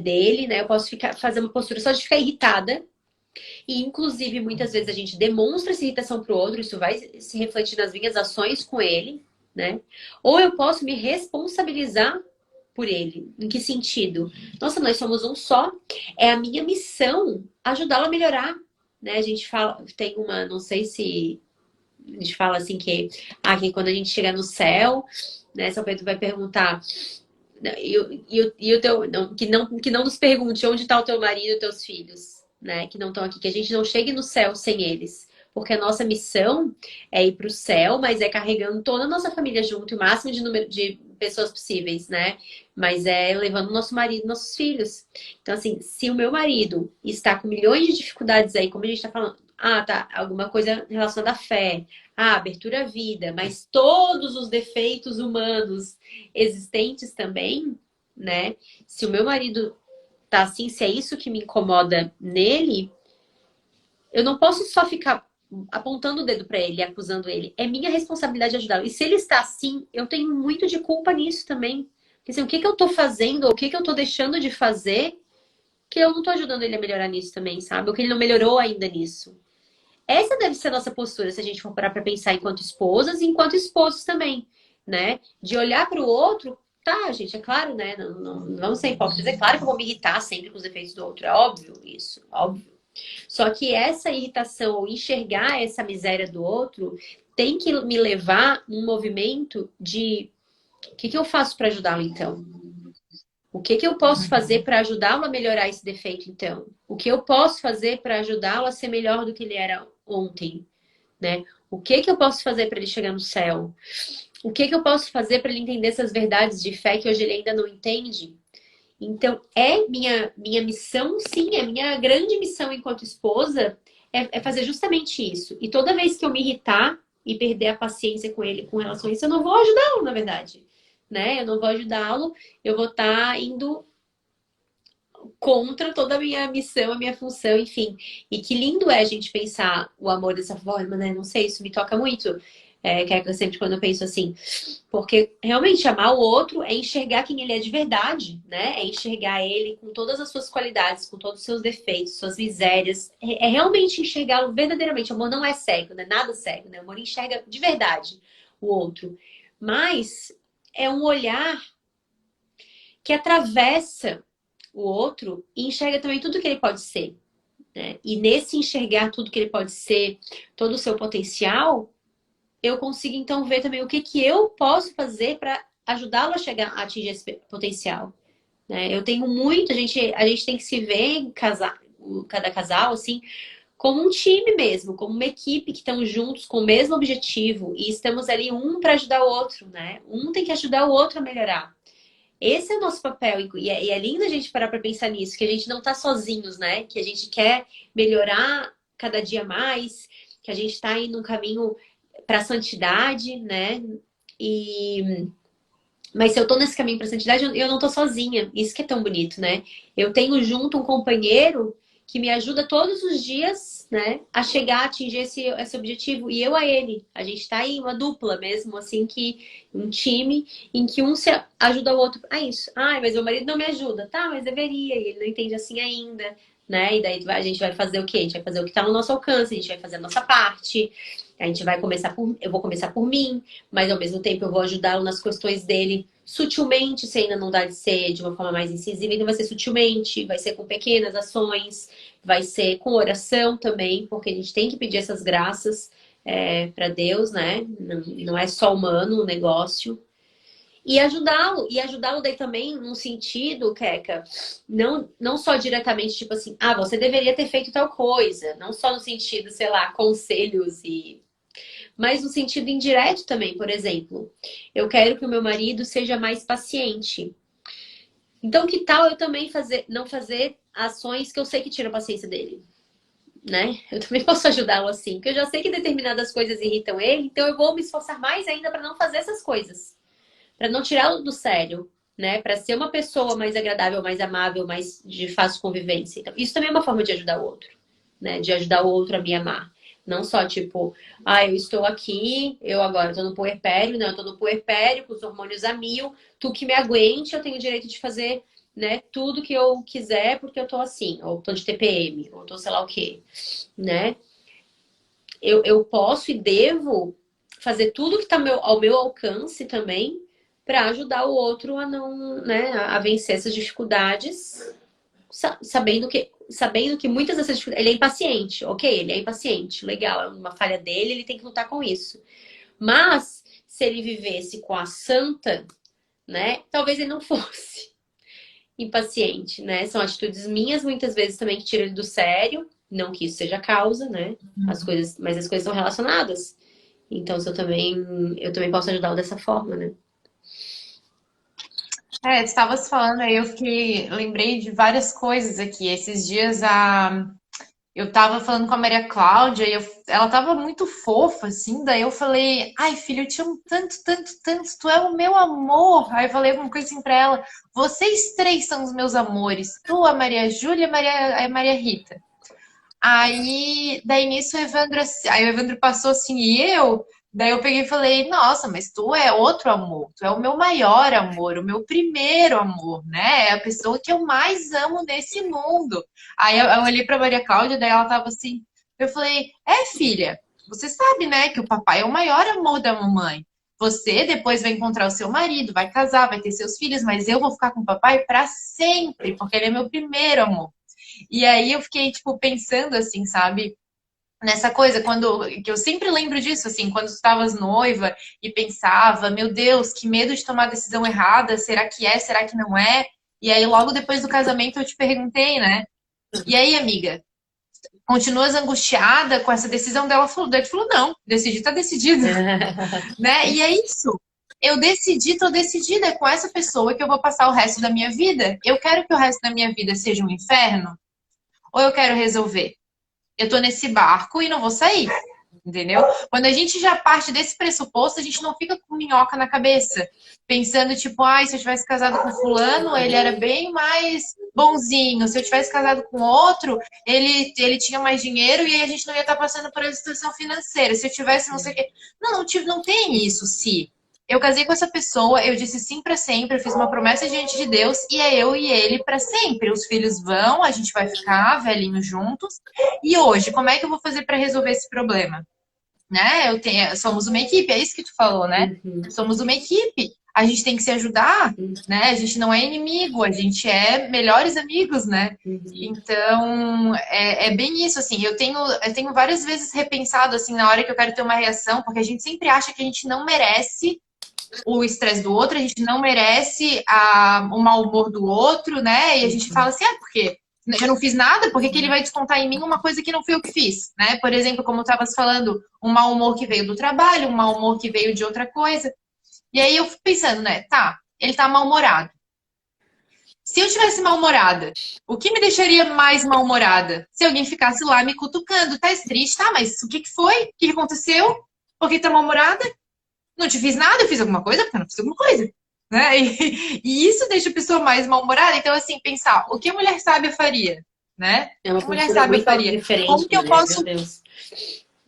dele, né? Eu posso fazer uma postura só de ficar irritada. E, inclusive, muitas vezes a gente demonstra essa irritação pro outro, isso vai se refletir nas minhas ações com ele, né? Ou eu posso me responsabilizar por ele. Em que sentido? Nossa, nós somos um só. É a minha missão ajudá-lo a melhorar, né? A gente fala, tem uma, não sei se a gente fala assim que quando a gente chegar no céu, né, São Pedro vai perguntar e o teu, não, que não nos pergunte onde está o teu marido e os teus filhos, né, que não estão aqui, que a gente não chegue no céu sem eles. Porque a nossa missão é ir para o céu, mas é carregando toda a nossa família junto, o máximo de número de pessoas possíveis, né? Mas é levando nosso marido e nossos filhos. Então, assim, se o meu marido está com milhões de dificuldades aí, como a gente está falando, tá, alguma coisa relacionada à fé, abertura à vida, mas todos os defeitos humanos existentes também, né? Se o meu marido tá assim, se é isso que me incomoda nele, eu não posso só ficar apontando o dedo para ele, acusando ele. É minha responsabilidade ajudá-lo. E se ele está assim, eu tenho muito de culpa nisso também. Porque assim, o que que eu tô fazendo, ou o que que eu tô deixando de fazer, que eu não tô ajudando ele a melhorar nisso também, sabe? Ou que ele não melhorou ainda nisso. Essa deve ser a nossa postura, se a gente for parar pra pensar enquanto esposas e enquanto esposos também, né? De olhar para o outro Tá, gente, é claro, né? Não vamos ser hipócritas. É claro que eu vou me irritar sempre com os defeitos do outro. É óbvio isso, óbvio. Só que essa irritação, ou enxergar essa miséria do outro, tem que me levar num movimento de o que eu faço para ajudá-lo então? O que eu posso fazer Uhum. para ajudá-lo a melhorar esse defeito então? O que eu posso fazer para ajudá-lo a ser melhor do que ele era ontem, né? O que eu posso fazer para ele chegar no céu? O que eu posso fazer para ele entender essas verdades de fé que hoje ele ainda não entende? Então, é minha missão, sim, é minha grande missão enquanto esposa, é fazer justamente isso. E toda vez que eu me irritar e perder a paciência com ele com relação a isso, eu não vou ajudá-lo, na verdade. Né? Eu não vou ajudá-lo, eu vou estar indo contra toda a minha missão, a minha função, enfim. E que lindo é a gente pensar o amor dessa forma, né? Não sei, isso me toca muito. Que é sempre quando eu penso assim, porque realmente amar o outro é enxergar quem ele é de verdade, né? É enxergar ele com todas as suas qualidades, com todos os seus defeitos, suas misérias. É realmente enxergá-lo verdadeiramente. O amor não é cego, né? Nada cego, né? O amor enxerga de verdade o outro. Mas é um olhar que atravessa o outro e enxerga também tudo que ele pode ser, né? E nesse enxergar tudo que ele pode ser, todo o seu potencial, eu consigo então ver também o que eu posso fazer para ajudá-lo a chegar a atingir esse potencial, né? Eu tenho muito, a gente tem que se ver em cada casal assim, como um time mesmo, como uma equipe que estão juntos com o mesmo objetivo e estamos ali um para ajudar o outro, né? Um tem que ajudar o outro a melhorar. Esse é o nosso papel, e é lindo a gente parar para pensar nisso, que a gente não tá sozinhos, né? Que a gente quer melhorar cada dia mais, que a gente está indo num caminho para a santidade, né? E mas se eu tô nesse caminho para santidade, eu não tô sozinha. Isso que é tão bonito, né? Eu tenho junto um companheiro que me ajuda todos os dias, né, a chegar a atingir esse objetivo. E eu a ele. A gente tá aí, uma dupla mesmo, assim, que um time em que um se ajuda o outro. Ah, isso. Ai, mas meu marido não me ajuda. Tá, mas deveria. E ele não entende assim ainda, né? E daí a gente vai fazer o quê? A gente vai fazer o que tá no nosso alcance, a gente vai fazer a nossa parte. A gente vai começar eu vou começar por mim, mas ao mesmo tempo eu vou ajudá-lo nas questões dele sutilmente, se ainda não dá de ser de uma forma mais incisiva, então vai ser sutilmente, vai ser com pequenas ações, vai ser com oração também, porque a gente tem que pedir essas graças para Deus, né? Não é só humano o negócio. E ajudá-lo daí também num sentido, Keka, não só diretamente, tipo assim, ah, você deveria ter feito tal coisa, não só no sentido, sei lá, conselhos mas no sentido indireto também, por exemplo. Eu quero que o meu marido seja mais paciente. Então, que tal eu também não fazer ações que eu sei que tiram a paciência dele, né? Eu também posso ajudá-lo assim, porque eu já sei que determinadas coisas irritam ele, então eu vou me esforçar mais ainda para não fazer essas coisas, para não tirá-lo do sério, né? Para ser uma pessoa mais agradável, mais amável, mais de fácil convivência. Então, isso também é uma forma de ajudar o outro, né? De ajudar o outro a me amar. Não só tipo, ah, eu estou aqui, eu agora estou no puerpério, não, eu estou no puerpério, com os hormônios a mil, tu que me aguente, eu tenho o direito de fazer, né, tudo que eu quiser porque eu tô assim, ou tô de TPM, ou tô sei lá o quê, né? Eu posso e devo fazer tudo que está ao meu alcance também para ajudar o outro a não, né, a vencer essas dificuldades, sabendo que muitas dessas dificuldades, ele é impaciente, ok, ele é impaciente, legal, é uma falha dele, ele tem que lutar com isso. Mas se ele vivesse com a santa, né, talvez ele não fosse impaciente, né? São atitudes minhas muitas vezes também que tiram ele do sério, não que isso seja a causa, né? Mas as coisas estão relacionadas. Então, se eu também posso ajudá-lo dessa forma, né? Você estava se falando aí, lembrei de várias coisas aqui. Esses dias eu tava falando com a Maria Cláudia e ela tava muito fofa, assim, daí eu falei, ai, filho, eu te amo tanto, tanto, tanto, tu é o meu amor. Aí eu falei uma coisa assim pra ela, vocês três são os meus amores, tu, a Maria Júlia e a Maria Rita. Daí nisso aí o Evandro passou assim, e eu? Daí eu peguei e falei, nossa, mas tu é outro amor, tu é o meu maior amor, o meu primeiro amor, né? É a pessoa que eu mais amo nesse mundo. Aí eu olhei pra Maria Cláudia, daí ela tava assim, eu falei, filha, você sabe, né, que o papai é o maior amor da mamãe. Você depois vai encontrar o seu marido, vai casar, vai ter seus filhos, mas eu vou ficar com o papai para sempre, porque ele é meu primeiro amor. E aí eu fiquei, tipo, pensando assim, sabe? Nessa coisa, que eu sempre lembro disso, assim, quando tu estavas noiva e pensava, meu Deus, que medo de tomar decisão errada, será que é, será que não é? E aí, logo depois do casamento, eu te perguntei, né? E aí, amiga, continuas angustiada com essa decisão dela? Daí tu falou, não, decidi, tá decidido, né? E é isso. Eu decidi, tô decidida, é com essa pessoa que eu vou passar o resto da minha vida. Eu quero que o resto da minha vida seja um inferno, ou eu quero resolver? Eu tô nesse barco e não vou sair. Entendeu? Quando a gente já parte desse pressuposto, a gente não fica com minhoca na cabeça, pensando tipo, ai, se eu tivesse casado com fulano, ele era bem mais bonzinho. Se eu tivesse casado com outro, ele tinha mais dinheiro e aí a gente não ia estar passando por essa situação financeira. Se eu tivesse não sei o quê. Não, não tem isso, se. Eu casei com essa pessoa, eu disse sim para sempre, eu fiz uma promessa diante de Deus e é eu e ele para sempre. Os filhos vão, a gente vai ficar velhinhos juntos. E hoje, como é que eu vou fazer para resolver esse problema? Né? Somos uma equipe, é isso que tu falou, né? Uhum, Somos uma equipe. A gente tem que se ajudar, né? A gente não é inimigo, a gente é melhores amigos, né? uhum. Então, é bem isso, assim. Eu tenho várias vezes repensado, assim, na hora que eu quero ter uma reação, porque a gente sempre acha que a gente não merece o estresse do outro, a gente não merece o mau humor do outro, né? E a gente fala assim, por quê? Eu não fiz nada, por que que ele vai descontar em mim uma coisa que não fui eu que fiz, né? Por exemplo, como eu estava falando, um mau humor que veio do trabalho, um mau humor que veio de outra coisa. E aí eu fico pensando, né? Tá, ele tá mal-humorado. Se eu tivesse mal-humorada, o que me deixaria mais mal-humorada? Se alguém ficasse lá me cutucando, tá triste, tá? Mas o que que foi? O que que aconteceu? Por que tá mal-humorada? Não te fiz nada, eu fiz alguma coisa porque eu não fiz alguma coisa. Né? E isso deixa a pessoa mais mal-humorada. Então, assim, pensar o que a mulher sábia faria, né? É O uma que a mulher postura sábia muito faria? diferente, Como que eu né? Meu posso, Deus.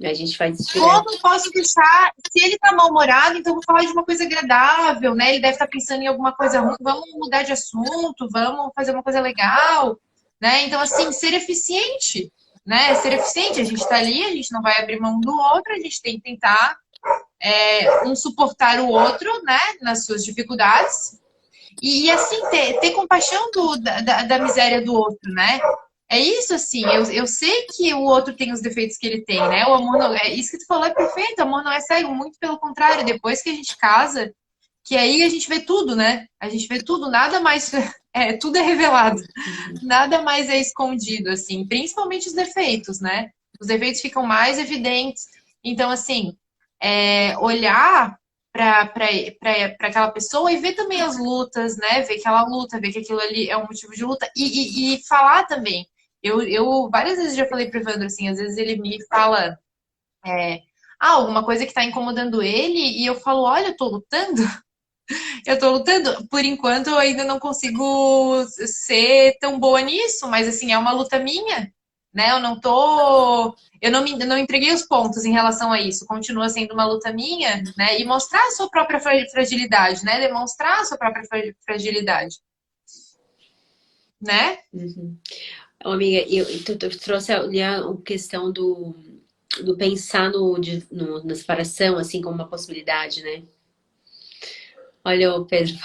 A gente faz isso como eu direto. posso deixar, se ele tá mal-humorado, então eu vou falar de uma coisa agradável, né? Ele deve estar pensando em alguma coisa ruim, vamos mudar de assunto, vamos fazer uma coisa legal, né? Então, assim, ser eficiente, né? Ser eficiente, a gente tá ali, a gente não vai abrir mão do outro, a gente tem que tentar um suportar o outro, né? Nas suas dificuldades, e assim, ter compaixão da miséria do outro, né? É isso, assim, eu sei que o outro tem os defeitos que ele tem, né? O amor não, é isso que tu falou é perfeito, o amor não é cego, muito pelo contrário, depois que a gente casa, que aí a gente vê tudo, né? A gente vê tudo, nada mais, tudo é revelado, nada mais é escondido, assim, principalmente os defeitos, né? Os defeitos ficam mais evidentes. Então, assim, olhar para aquela pessoa e ver também as lutas, né? Ver que ela luta, ver que aquilo ali é um motivo de luta e falar também. Eu várias vezes já falei pro Evandro assim, às vezes ele me fala alguma coisa que tá incomodando ele e eu falo, olha, eu tô lutando. Por enquanto eu ainda não consigo ser tão boa nisso, mas assim, é uma luta minha, né? Eu não entreguei os pontos em relação a isso. Continua sendo uma luta minha, né? E mostrar a sua própria fragilidade, né? Demonstrar a sua própria fragilidade, né? Uhum. Ô, amiga, tu trouxe ali a questão do pensar na separação, assim, como uma possibilidade, né? Olha o Pedro.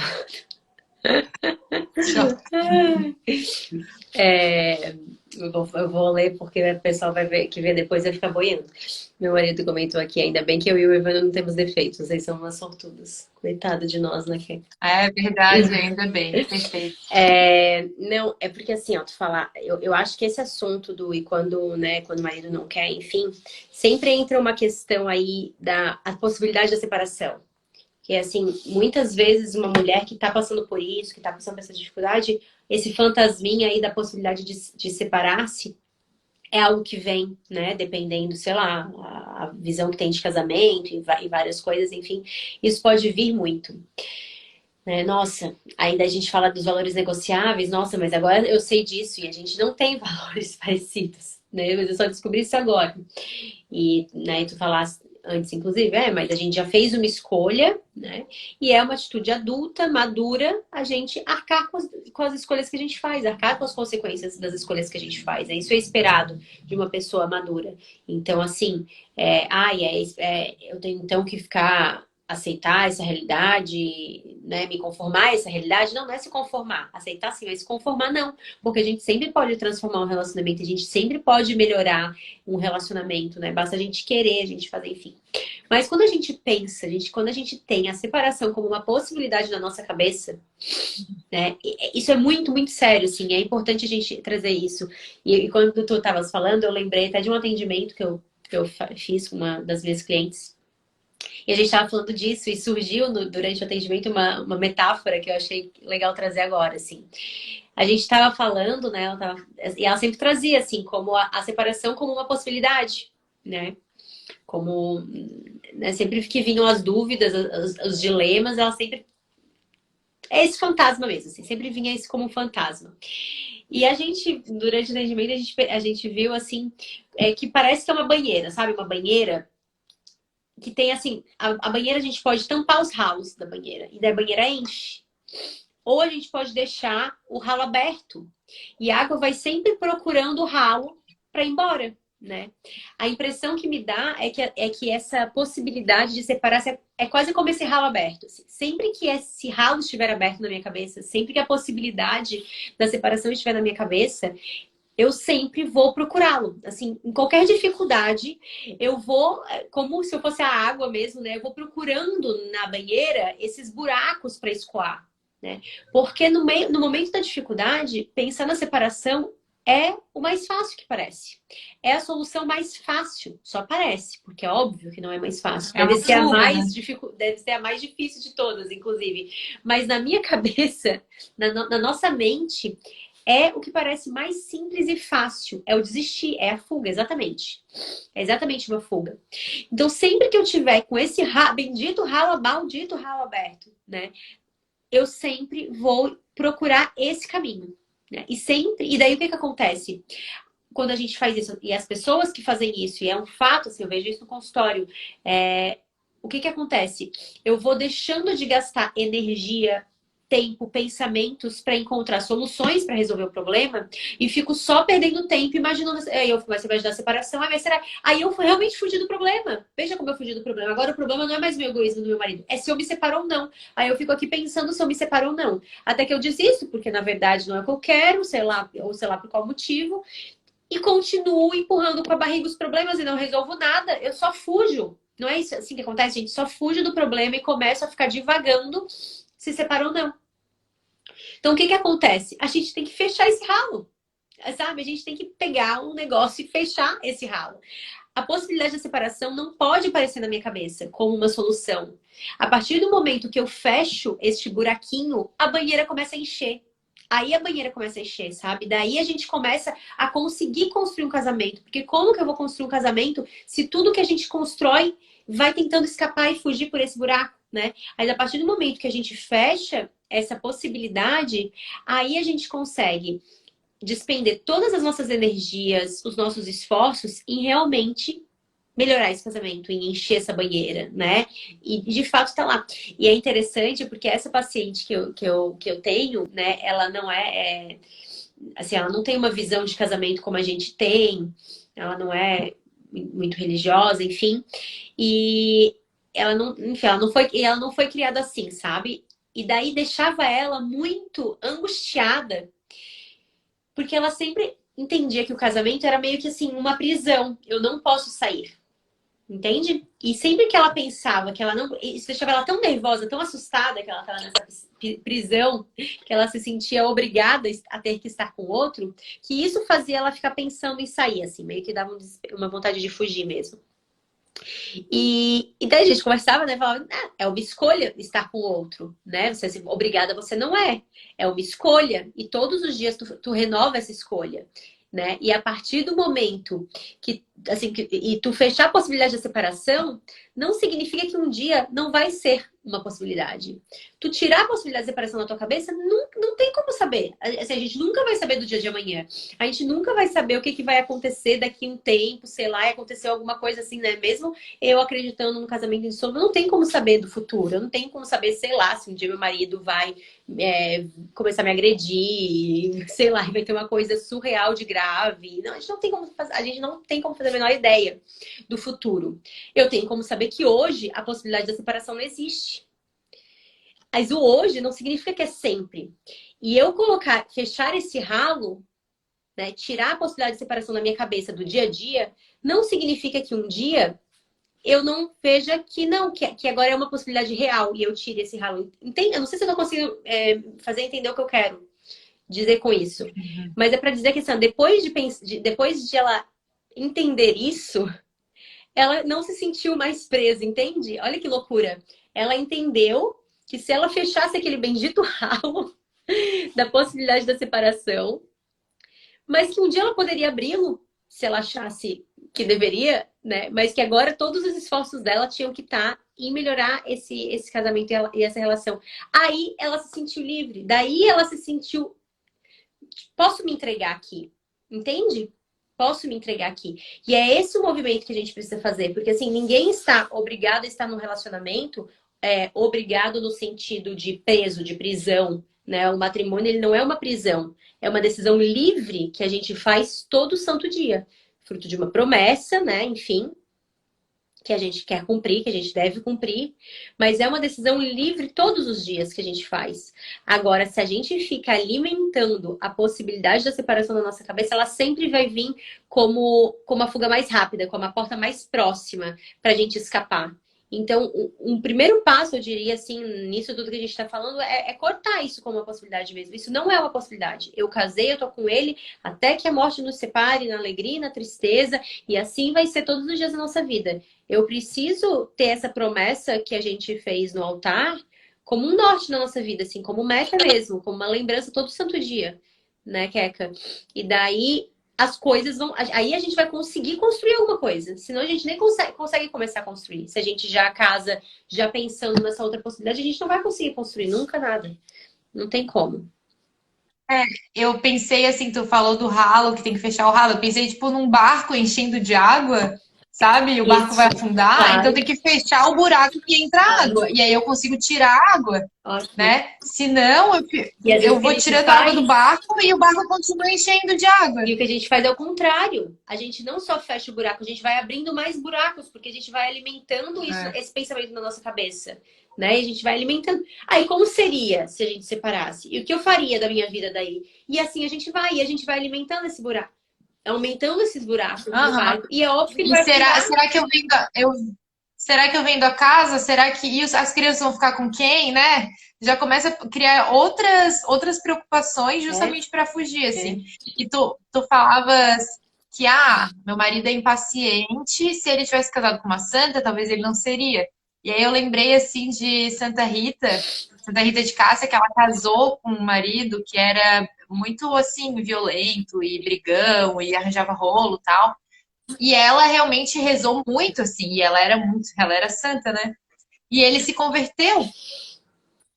É, eu vou ler porque o pessoal vai ver, que vê depois vai ficar boiando. Meu marido comentou aqui, ainda bem que eu e o Ivana não temos defeitos, vocês são umas sortudas. Coitada de nós, né, Kê? É verdade, ainda bem. Perfeito. Não, é porque assim, ó, tu falar, eu acho que esse assunto do e quando, né, quando o marido não quer, enfim, sempre entra uma questão aí a possibilidade da separação. Que é assim, muitas vezes uma mulher que tá passando por isso, que tá passando por essa dificuldade, esse fantasminha aí da possibilidade de separar-se é algo que vem, né? Dependendo, sei lá, a visão que tem de casamento e várias coisas, enfim, isso pode vir muito. Né? Nossa, ainda a gente fala dos valores negociáveis, nossa, mas agora eu sei disso e a gente não tem valores parecidos, né? Mas eu só descobri isso agora. E, né, tu falaste antes, inclusive, mas a gente já fez uma escolha, né? E é uma atitude adulta, madura, a gente arcar com as escolhas que a gente faz, arcar com as consequências das escolhas que a gente faz. Isso é esperado de uma pessoa madura. Então, assim, eu tenho então que ficar aceitar essa realidade, né? Me conformar a essa realidade. Não, não é se conformar. Aceitar sim, mas se conformar não. Porque a gente sempre pode transformar um relacionamento, a gente sempre pode melhorar um relacionamento, né? Basta a gente querer, a gente fazer, enfim. Mas quando a gente pensa, quando a gente tem a separação como uma possibilidade na nossa cabeça, né? Isso é muito, muito sério, assim. É importante a gente trazer isso. E quando tu estavas falando, eu lembrei até de um atendimento que eu fiz com uma das minhas clientes. E a gente estava falando disso e surgiu durante o atendimento uma metáfora que eu achei legal trazer agora, assim. A gente estava falando, né? E ela sempre trazia, assim, como a separação como uma possibilidade, né? Como, né, sempre que vinham as dúvidas, os dilemas, ela sempre... É esse fantasma mesmo, assim, sempre vinha esse como um fantasma. E a gente, durante o atendimento, a gente viu, assim, que parece que é uma banheira, sabe? Uma banheira que tem assim, a banheira a gente pode tampar os ralos da banheira e da banheira enche. Ou a gente pode deixar o ralo aberto e a água vai sempre procurando o ralo para ir embora, né? A impressão que me dá é que essa possibilidade de separar é quase como esse ralo aberto. Assim. Sempre que esse ralo estiver aberto na minha cabeça, sempre que a possibilidade da separação estiver na minha cabeça, eu sempre vou procurá-lo. Assim, em qualquer dificuldade, eu vou, como se eu fosse a água mesmo, né? Eu vou procurando na banheira esses buracos para escoar, né? Porque no momento da dificuldade, pensar na separação é o mais fácil que parece. É a solução mais fácil, só parece, porque é óbvio que não é mais fácil. É uma fuga, né? Deve ser a mais difícil de todas, inclusive. Mas na minha cabeça, na nossa mente, é o que parece mais simples e fácil. É o desistir, é a fuga, exatamente. É exatamente uma fuga. Então, sempre que eu tiver com esse bendito ralo, maldito ralo aberto, né? Eu sempre vou procurar esse caminho. Né? E daí o que acontece? Quando a gente faz isso, e as pessoas que fazem isso, e é um fato, assim, eu vejo isso no consultório, o que acontece? Eu vou deixando de gastar energia, tempo, pensamentos para encontrar soluções para resolver o problema e fico só perdendo tempo imaginando. Aí eu você vai ajudar a separação, mas será? Aí eu realmente fugi do problema. Veja como eu fugi do problema. Agora o problema não é mais meu egoísmo do meu marido, é se eu me separo ou não. Aí eu fico aqui pensando se eu me separo ou não. Até que eu desisto, porque na verdade não é o que eu quero, sei lá, ou sei lá por qual motivo, e continuo empurrando com a barriga os problemas e não resolvo nada. Eu só fujo. Não é isso assim que acontece, gente? Só fujo do problema e começo a ficar divagando se separou ou não. Então, o que acontece? A gente tem que fechar esse ralo, sabe? A gente tem que pegar um negócio e fechar esse ralo. A possibilidade da separação não pode aparecer na minha cabeça como uma solução. A partir do momento que eu fecho este buraquinho, a banheira começa a encher. Aí a banheira começa a encher, sabe? Daí a gente começa a conseguir construir um casamento. Porque como que eu vou construir um casamento se tudo que a gente constrói vai tentando escapar e fugir por esse buraco, né? Mas a partir do momento que a gente fecha essa possibilidade, aí a gente consegue despender todas as nossas energias, os nossos esforços em realmente melhorar esse casamento, em encher essa banheira, né? E de fato tá lá. E é interessante porque essa paciente que eu tenho, né, ela não assim, ela não tem uma visão de casamento como a gente tem, ela não é muito religiosa, enfim. E ela não, enfim, ela não foi criada assim, sabe? E daí deixava ela muito angustiada, porque ela sempre entendia que o casamento era meio que assim, uma prisão. Eu não posso sair. Entende? E sempre que ela pensava que ela não. Isso deixava ela tão nervosa, tão assustada que ela estava nessa prisão, que ela se sentia obrigada a ter que estar com o outro, que isso fazia ela ficar pensando em sair, assim, meio que dava uma vontade de fugir mesmo. E daí a gente conversava, né? Falava, é uma escolha estar com o outro, né? Você é obrigada, você não é. É uma escolha. E todos os dias tu renova essa escolha, né? E a partir do momento que, assim, e tu fechar a possibilidade da separação, não significa que um dia não vai ser uma possibilidade. Tu tirar a possibilidade de separação da tua cabeça, não tem como saber. Assim, a gente nunca vai saber do dia de amanhã. A gente nunca vai saber o que vai acontecer daqui a um tempo, sei lá, e aconteceu alguma coisa assim, né? Mesmo eu acreditando no casamento de sombra, não tem como saber do futuro. Eu não tenho como saber, sei lá, se um dia meu marido vai começar a me agredir, sei lá, e vai ter uma coisa surreal de grave. Não, a gente não tem como fazer a menor ideia do futuro. Eu tenho como saber que hoje a possibilidade da separação não existe. Mas o hoje não significa que é sempre. E eu fechar esse ralo, né, tirar a possibilidade de separação da minha cabeça do dia a dia, não significa que um dia eu não veja que não, que agora é uma possibilidade real e eu tire esse ralo. Entende? Eu não sei se eu tô conseguindo fazer entender o que eu quero dizer com isso. Uhum. Mas é para dizer que assim, depois de ela entender isso, ela não se sentiu mais presa, entende? Olha que loucura. Ela entendeu que se ela fechasse aquele bendito ralo da possibilidade da separação, mas que um dia ela poderia abri-lo se ela achasse que deveria, né? Mas que agora todos os esforços dela tinham que estar em melhorar esse casamento e essa relação. Aí ela se sentiu livre, daí ela se sentiu, posso me entregar aqui, entende? Posso me entregar aqui. E é esse o movimento que a gente precisa fazer, porque assim, ninguém está obrigado a estar num relacionamento, obrigado no sentido de preso, de prisão, né? O matrimônio, ele não é uma prisão, é uma decisão livre que a gente faz todo santo dia, fruto de uma promessa, né? Enfim, que a gente quer cumprir, que a gente deve cumprir, mas é uma decisão livre todos os dias que a gente faz. Agora, se a gente fica alimentando a possibilidade da separação na nossa cabeça, ela sempre vai vir como a fuga mais rápida, como a porta mais próxima para a gente escapar. Então, um primeiro passo, eu diria assim, nisso tudo que a gente está falando, é cortar isso como uma possibilidade mesmo. Isso não é uma possibilidade. Eu casei, eu tô com ele, até que a morte nos separe, na alegria, na tristeza, e assim vai ser todos os dias da nossa vida. Eu preciso ter essa promessa que a gente fez no altar como um norte na nossa vida, assim, como meta mesmo, como uma lembrança todo santo dia, né, Keka? E daí as coisas vão. Aí a gente vai conseguir construir alguma coisa. Senão a gente nem consegue começar a construir. Se a gente já casa, já pensando nessa outra possibilidade, a gente não vai conseguir construir nunca nada. Não tem como. Eu pensei assim, tu falou do ralo, que tem que fechar o ralo. Eu pensei, tipo, num barco enchendo de água, sabe? E o barco vai Isso, afundar, então claro. tem que fechar o buraco que entra água. E aí eu consigo tirar a água, Ótimo. né? Senão, E às vezes eu o que a vou gente tirando a água do faz. barco e o barco continua enchendo de água. E o que a gente faz é o contrário. A gente não só fecha o buraco, a gente vai abrindo mais buracos, porque a gente vai alimentando isso, É. esse pensamento na nossa cabeça, né? E a gente vai alimentando. Aí, como seria se a gente separasse? E o que eu faria da minha vida daí? E assim a gente vai alimentando esse buraco, aumentando esses buracos no Aham. barco. E é óbvio que ele E vai será, afundar. será que será que eu vendo a casa? Será que as crianças vão ficar com quem, né? Já começa a criar outras preocupações É, justamente para fugir, assim. é. E tu falavas que, meu marido é impaciente, se ele tivesse casado com uma santa, talvez ele não seria. E aí eu lembrei, assim, de Santa Rita de Cássia, que ela casou com um marido que era muito, assim, violento e brigão e arranjava rolo e tal. E ela realmente rezou muito, assim, e ela era santa, né? E ele se converteu.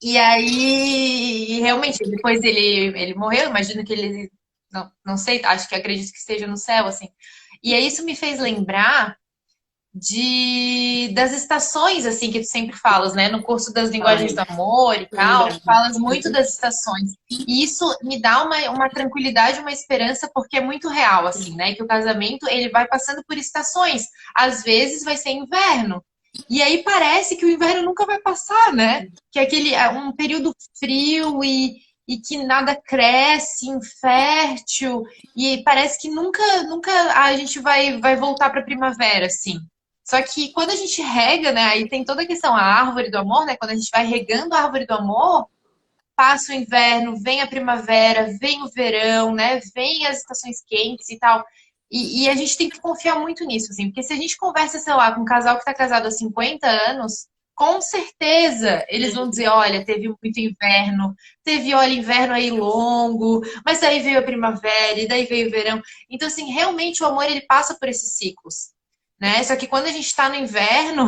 E aí, realmente, depois ele morreu, imagino que ele, não sei, acho que acredito que esteja no céu, assim. E aí isso me fez lembrar das estações, assim, que tu sempre falas, né? No curso das linguagens Ai, do amor e tal, tu lembrava. falas muito das estações. E isso me dá uma tranquilidade, uma esperança, porque é muito real, assim, né? Que o casamento, ele vai passando por estações. Às vezes vai ser inverno. E aí parece que o inverno nunca vai passar, né? Que é um período frio e que nada cresce, infértil, e parece que nunca a gente vai voltar para a primavera, assim. Só que quando a gente rega, né, aí tem toda a questão, a árvore do amor, né, quando a gente vai regando a árvore do amor, passa o inverno, vem a primavera, vem o verão, né, vem as estações quentes e tal. E a gente tem que confiar muito nisso, assim, porque se a gente conversa, sei lá, com um casal que está casado há 50 anos, com certeza eles vão dizer, olha, teve muito inverno, teve, olha, inverno aí longo, mas daí veio a primavera e daí veio o verão. Então, assim, realmente o amor, ele passa por esses ciclos, né? Só que quando a gente está no inverno,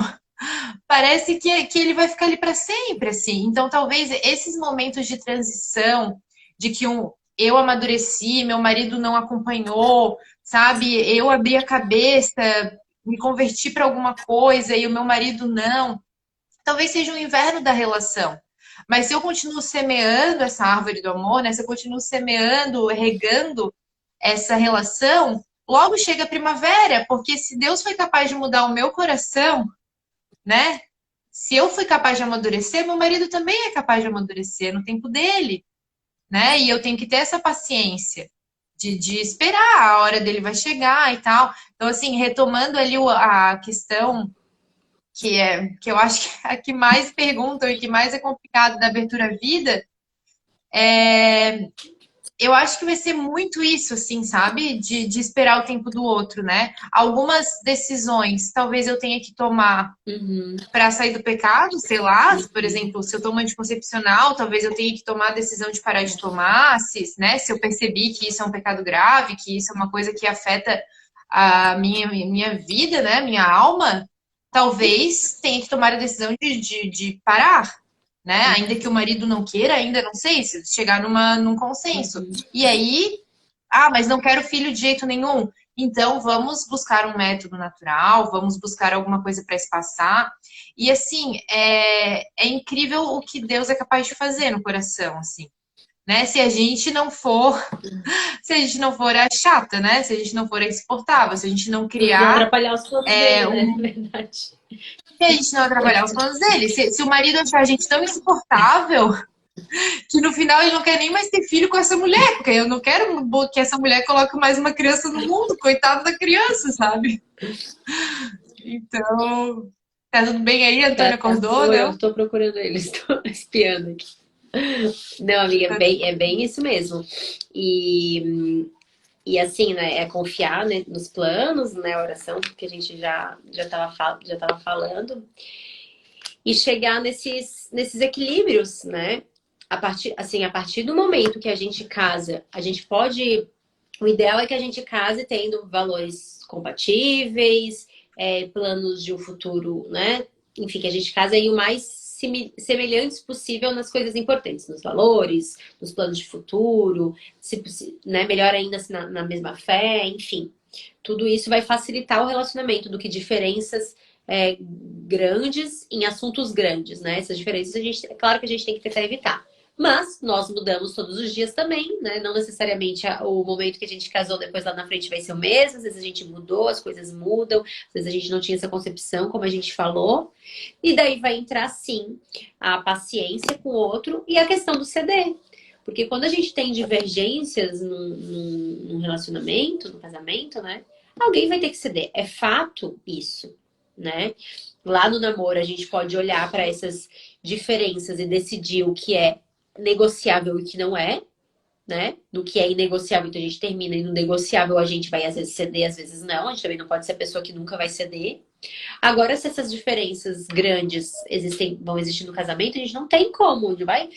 parece que ele vai ficar ali para sempre, assim. Então, talvez esses momentos de transição, de que eu amadureci, meu marido não acompanhou, sabe? Eu abri a cabeça, me converti para alguma coisa e o meu marido não. Talvez seja o inverno da relação. Mas se eu continuo semeando essa árvore do amor, né? Se eu continuo semeando, regando essa relação, logo chega a primavera, porque se Deus foi capaz de mudar o meu coração, né? Se eu fui capaz de amadurecer, meu marido também é capaz de amadurecer no tempo dele, né? E eu tenho que ter essa paciência de esperar, a hora dele vai chegar e tal. Então, assim, retomando ali a questão que eu acho que é a que mais perguntam e que mais é complicado da abertura à vida, é, eu acho que vai ser muito isso, assim, sabe? De esperar o tempo do outro, né? Algumas decisões talvez eu tenha que tomar Uhum, para sair do pecado, sei lá, por uhum, exemplo, se eu tomo anticoncepcional, talvez eu tenha que tomar a decisão de parar de tomar, né, se eu percebi que isso é um pecado grave, que isso é uma coisa que afeta a minha vida, né, minha alma, talvez tenha que tomar a decisão de parar, né, ainda que o marido não queira, ainda não sei, se chegar num consenso. uhum. E aí, mas não quero filho de jeito nenhum. Então, vamos buscar um método natural, vamos buscar alguma coisa para espaçar. E assim, é incrível o que Deus é capaz de fazer no coração, assim, né? Se a gente não for, se a gente não for a chata, né? Se a gente não for a insuportável, se a gente não E não criar atrapalhar os planos dele, né? um. Na verdade. Se a gente não atrapalhar os planos dele. Se o marido achar a gente tão insuportável que no final ele não quer nem mais ter filho com essa mulher, porque eu não quero que essa mulher coloque mais uma criança no mundo, coitado da criança, sabe? Então, tá tudo bem aí? Antônio acordou, Sou eu, não? estou procurando ele, estou espiando aqui. Não, amiga, é bem isso mesmo. E assim, né, é confiar, né, nos planos, né, a oração que a gente já tava falando, e chegar nesses equilíbrios, né? A partir do momento que a gente casa, a gente pode. O ideal é que a gente case tendo valores compatíveis, planos de um futuro, né? Enfim, que a gente case aí o mais semelhantes possível nas coisas importantes, nos valores, nos planos de futuro, né? Melhor ainda se na mesma fé, enfim. Tudo isso vai facilitar o relacionamento do que diferenças grandes em assuntos grandes, né? Essas diferenças é claro que a gente tem que tentar evitar. Mas nós mudamos todos os dias também, né? Não necessariamente o momento que a gente casou depois lá na frente vai ser o mesmo. Às vezes a gente mudou, as coisas mudam. Às vezes a gente não tinha essa concepção, como a gente falou. E daí vai entrar, sim, a paciência com o outro e a questão do ceder. Porque quando a gente tem divergências num relacionamento, no casamento, né? Alguém vai ter que ceder. É fato isso, né? Lá no namoro, a gente pode olhar para essas diferenças e decidir o que é negociável e o que não é, né? No que é inegociável, então a gente termina, e no negociável a gente vai às vezes ceder, às vezes não. A gente também não pode ser a pessoa que nunca vai ceder. Agora, se essas diferenças grandes vão existir no casamento, a gente não tem como, não vai.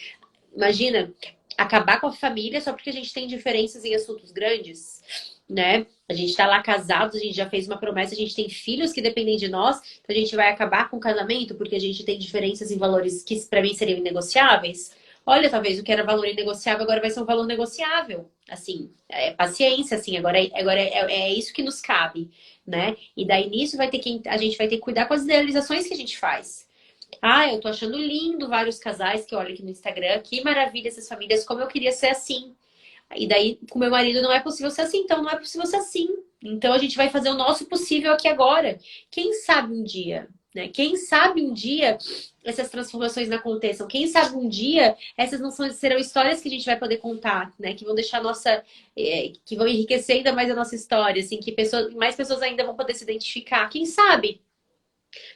Imagina acabar com a família só porque a gente tem diferenças em assuntos grandes, né? A gente tá lá casados, a gente já fez uma promessa, a gente tem filhos que dependem de nós, então a gente vai acabar com o casamento porque a gente tem diferenças em valores que para mim seriam inegociáveis. Olha, talvez o que era valor inegociável agora vai ser um valor negociável. Assim, paciência, assim, agora é isso que nos cabe, né? E daí nisso a gente vai ter que cuidar com as idealizações que a gente faz. Eu tô achando lindo vários casais que olham aqui no Instagram. Que maravilha essas famílias, como eu queria ser assim. E daí, com meu marido, não é possível ser assim, então não é possível ser assim. Então a gente vai fazer o nosso possível aqui agora. Quem sabe um dia, né? Quem sabe um dia essas transformações não aconteçam? Quem sabe um dia essas não serão histórias que a gente vai poder contar, né? Que vão deixar a nossa. Que vão enriquecer ainda mais a nossa história, assim, que mais pessoas ainda vão poder se identificar. Quem sabe?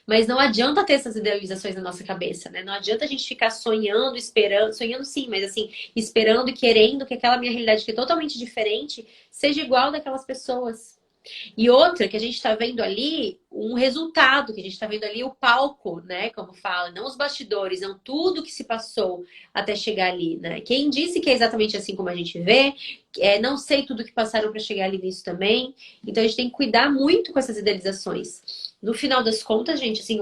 Mas não adianta ter essas idealizações na nossa cabeça, né? Não adianta a gente ficar sonhando, esperando, sonhando sim, mas assim, esperando e querendo que aquela minha realidade que é totalmente diferente seja igual daquelas pessoas. E outra que a gente está vendo ali, um resultado, que a gente está vendo ali o palco, né? Como fala, não os bastidores, não tudo que se passou até chegar ali, né? Quem disse que é exatamente assim como a gente vê, não sei tudo que passaram para chegar ali nisso também. Então a gente tem que cuidar muito com essas idealizações. No final das contas, gente, assim,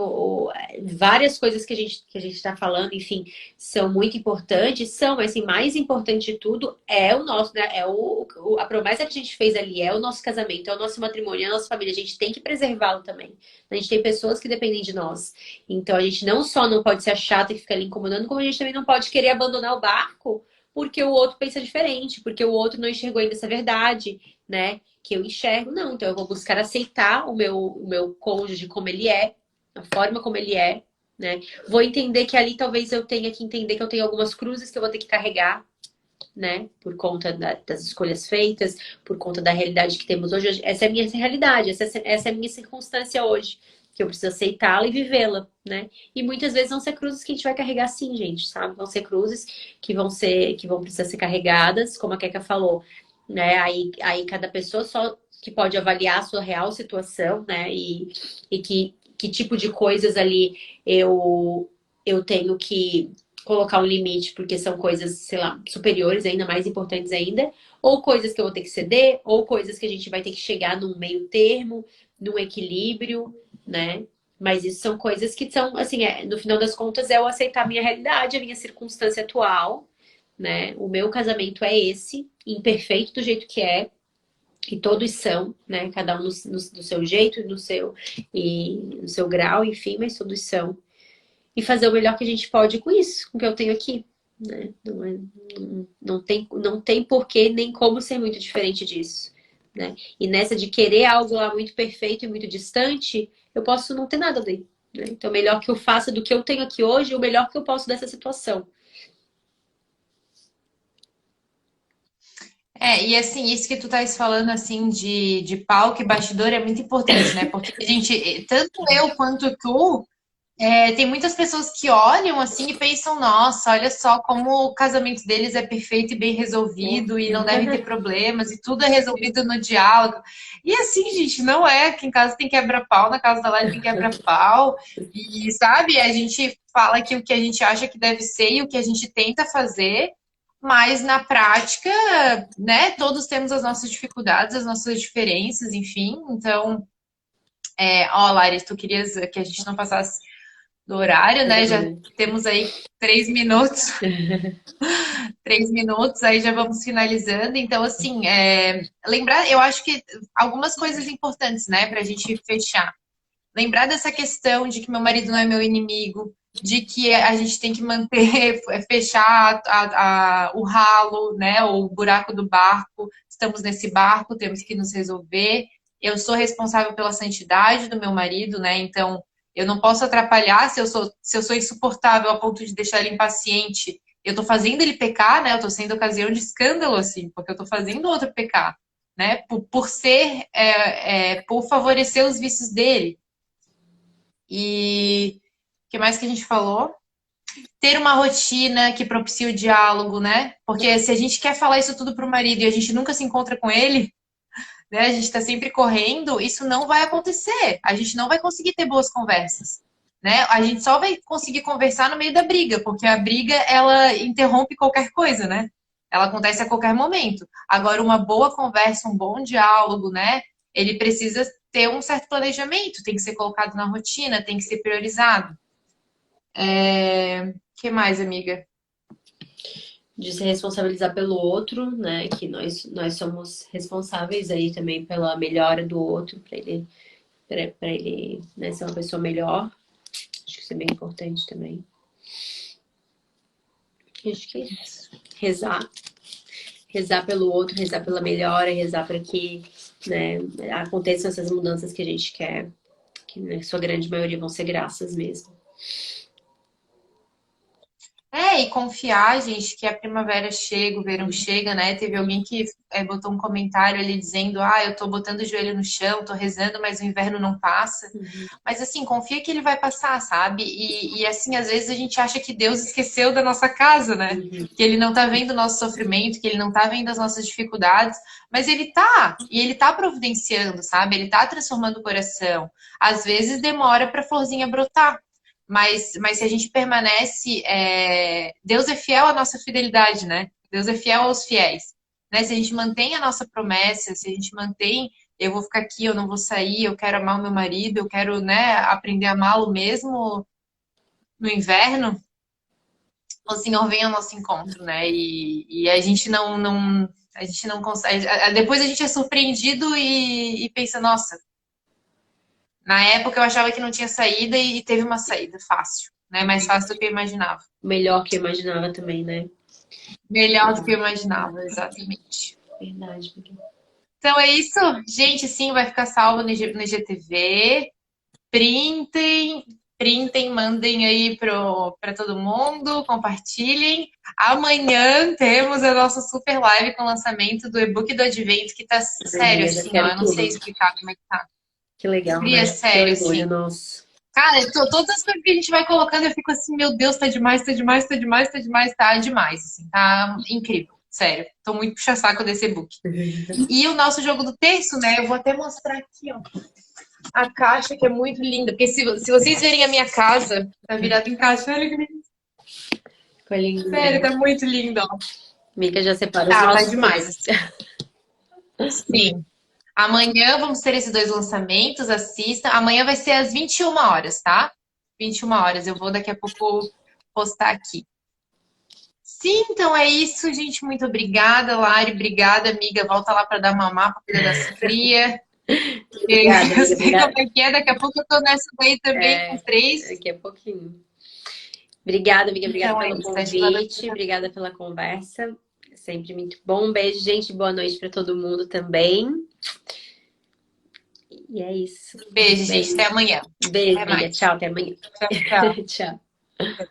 várias coisas que a gente está falando, enfim, são muito importantes, mas assim, mais importante de tudo é o nosso, né? A promessa que a gente fez ali, é o nosso casamento, é o nosso matrimônio, é a nossa família. A gente tem que preservá-lo também. A gente tem pessoas que dependem de nós. Então a gente não só não pode ser a chata que fica ali incomodando, como a gente também não pode querer abandonar o barco porque o outro pensa diferente, porque o outro não enxergou ainda essa verdade, né, que eu enxergo. Não, então eu vou buscar aceitar o meu cônjuge como ele é, a forma como ele é, né? Vou entender que ali talvez eu tenha que entender que eu tenho algumas cruzes que eu vou ter que carregar, né? Por conta das escolhas feitas, por conta da realidade que temos hoje. Essa é a minha realidade, essa é a minha circunstância hoje, que eu preciso aceitá-la e vivê-la, né? E muitas vezes vão ser cruzes que a gente vai carregar sim, gente, sabe? Vão ser cruzes que vão precisar ser carregadas, como a Keka falou, né? Aí cada pessoa só que pode avaliar a sua real situação, né? E que tipo de coisas ali eu tenho que colocar um limite, porque são coisas, sei lá, superiores, ainda mais importantes ainda, ou coisas que eu vou ter que ceder, ou coisas que a gente vai ter que chegar num meio termo, num equilíbrio, né? Mas isso são coisas que são, assim, no final das contas, é eu aceitar a minha realidade, a minha circunstância atual, né? O meu casamento é esse, imperfeito do jeito que é, e todos são, né? Cada um do seu jeito, no seu grau, enfim, mas todos são e fazer o melhor que a gente pode com isso, com o que eu tenho aqui. Né? Não tem porquê nem como ser muito diferente disso. Né? E nessa de querer algo lá muito perfeito e muito distante, eu posso não ter nada ali. Né? Então, o melhor que eu faça do que eu tenho aqui hoje, o melhor que eu posso dessa situação. E assim, isso que tu estás falando, assim, de palco e bastidor é muito importante, né? Porque a gente, tanto eu quanto tu, tem muitas pessoas que olham assim e pensam, nossa, olha só como o casamento deles é perfeito e bem resolvido e não devem ter problemas e tudo é resolvido no diálogo. E assim, gente, não é. Aqui em casa tem quebra-pau, na casa da Lari tem quebra-pau. E sabe, a gente fala que o que a gente acha que deve ser e o que a gente tenta fazer, mas na prática, né, todos temos as nossas dificuldades, as nossas diferenças, enfim. Então, ó, Lari, tu querias que a gente não passasse do horário, né? Já temos aí 3 minutos, 3 minutos, aí já vamos finalizando. Então, assim, lembrar, eu acho que algumas coisas importantes, né, para a gente fechar. Lembrar dessa questão de que meu marido não é meu inimigo, de que a gente tem que manter, fechar o ralo, né, o buraco do barco. Estamos nesse barco, temos que nos resolver. Eu sou responsável pela santidade do meu marido, né? Então, eu não posso atrapalhar se eu sou insuportável a ponto de deixar ele impaciente. Eu tô fazendo ele pecar, né? Eu tô sendo ocasião de escândalo, assim, porque eu tô fazendo o outro pecar, né? Por favorecer os vícios dele. E o que mais que a gente falou? Ter uma rotina que propicie o diálogo, né? Porque se a gente quer falar isso tudo pro marido e a gente nunca se encontra com ele, né? A gente está sempre correndo, isso não vai acontecer. A gente não vai conseguir ter boas conversas, né? A gente só vai conseguir conversar no meio da briga, porque a briga ela interrompe qualquer coisa, né? Ela acontece a qualquer momento. Agora, uma boa conversa, um bom diálogo, né? Ele precisa ter um certo planejamento, tem que ser colocado na rotina, tem que ser priorizado. Que mais, amiga? De se responsabilizar pelo outro, né? Que nós somos responsáveis aí também pela melhora do outro, para ele né, ser uma pessoa melhor. Acho que isso é bem importante também. Acho que é isso. Rezar pelo outro, rezar pela melhora, rezar para que né, aconteçam essas mudanças que a gente quer, que na sua grande maioria vão ser graças mesmo. E confiar, gente, que a primavera chega, o verão chega, né? Teve alguém que botou um comentário ali dizendo: eu tô botando o joelho no chão, tô rezando, mas o inverno não passa. Mas assim, confia que ele vai passar, sabe? E assim, às vezes a gente acha que Deus esqueceu da nossa casa, né? Que ele não tá vendo o nosso sofrimento, que ele não tá vendo as nossas dificuldades, mas ele tá, e ele tá providenciando, sabe? Ele tá transformando o coração. Às vezes demora pra florzinha brotar. Mas se a gente permanece, Deus é fiel à nossa fidelidade, né? Deus é fiel aos fiéis. Né? Se a gente mantém a nossa promessa, se a gente mantém, eu vou ficar aqui, eu não vou sair, eu quero amar o meu marido, eu quero, né, aprender a amá-lo mesmo no inverno, o Senhor vem ao nosso encontro, né? E a gente não consegue. Depois a gente é surpreendido e pensa, nossa, na época eu achava que não tinha saída e teve uma saída fácil, né? Mais fácil do que eu imaginava. Melhor que eu imaginava também, né? Melhor do que eu imaginava, exatamente. Verdade, Miguel. Então é isso. Gente, sim, vai ficar salvo no IGTV. Printem, printem, mandem aí para todo mundo, compartilhem. Amanhã temos a nossa super live com o lançamento do e-book do Advento, que tá sério, Ai, eu já assim, ó. quero Eu não sei tudo. explicar como é que tá. Que legal, Cria né? Que sério, orgulho, assim. nosso. Cara, todas as coisas que a gente vai colocando, eu fico assim, meu Deus, tá demais, tá demais, tá demais, tá demais, tá demais, assim, tá incrível. Sério, tô muito puxa-saco desse e-book. E o nosso jogo do terço, né? Eu vou até mostrar aqui, ó. A caixa, que é muito linda. Porque se vocês verem a minha casa, tá virada em caixa. Olha que lindo. Ficou lindo Sério, mesmo. tá muito lindo, ó. Mica já separa os Tá nossos demais, presentes. assim. Sim. Amanhã vamos ter esses dois lançamentos, assista. Amanhã vai ser às 21 horas, tá? 21 horas. Eu vou daqui a pouco postar aqui. Sim, então é isso, gente. Muito obrigada, Lari. Obrigada, amiga. Volta lá para dar mamar para cuidar das cria. Obrigada, Eu amiga. sei como Obrigada. é que é. Daqui a pouco eu tô nessa daí também com É, os três. daqui a pouquinho. Obrigada, amiga. Obrigada Então é pelo isso. Acho que ela vai convite. Obrigada pela conversa. Sempre muito bom. Um beijo, gente. Boa noite para todo mundo também. E é isso. Beijo, gente. Beijo. Até amanhã. Beijo, Até amiga. mais. Tchau, até amanhã. Tchau, tchau. Tchau.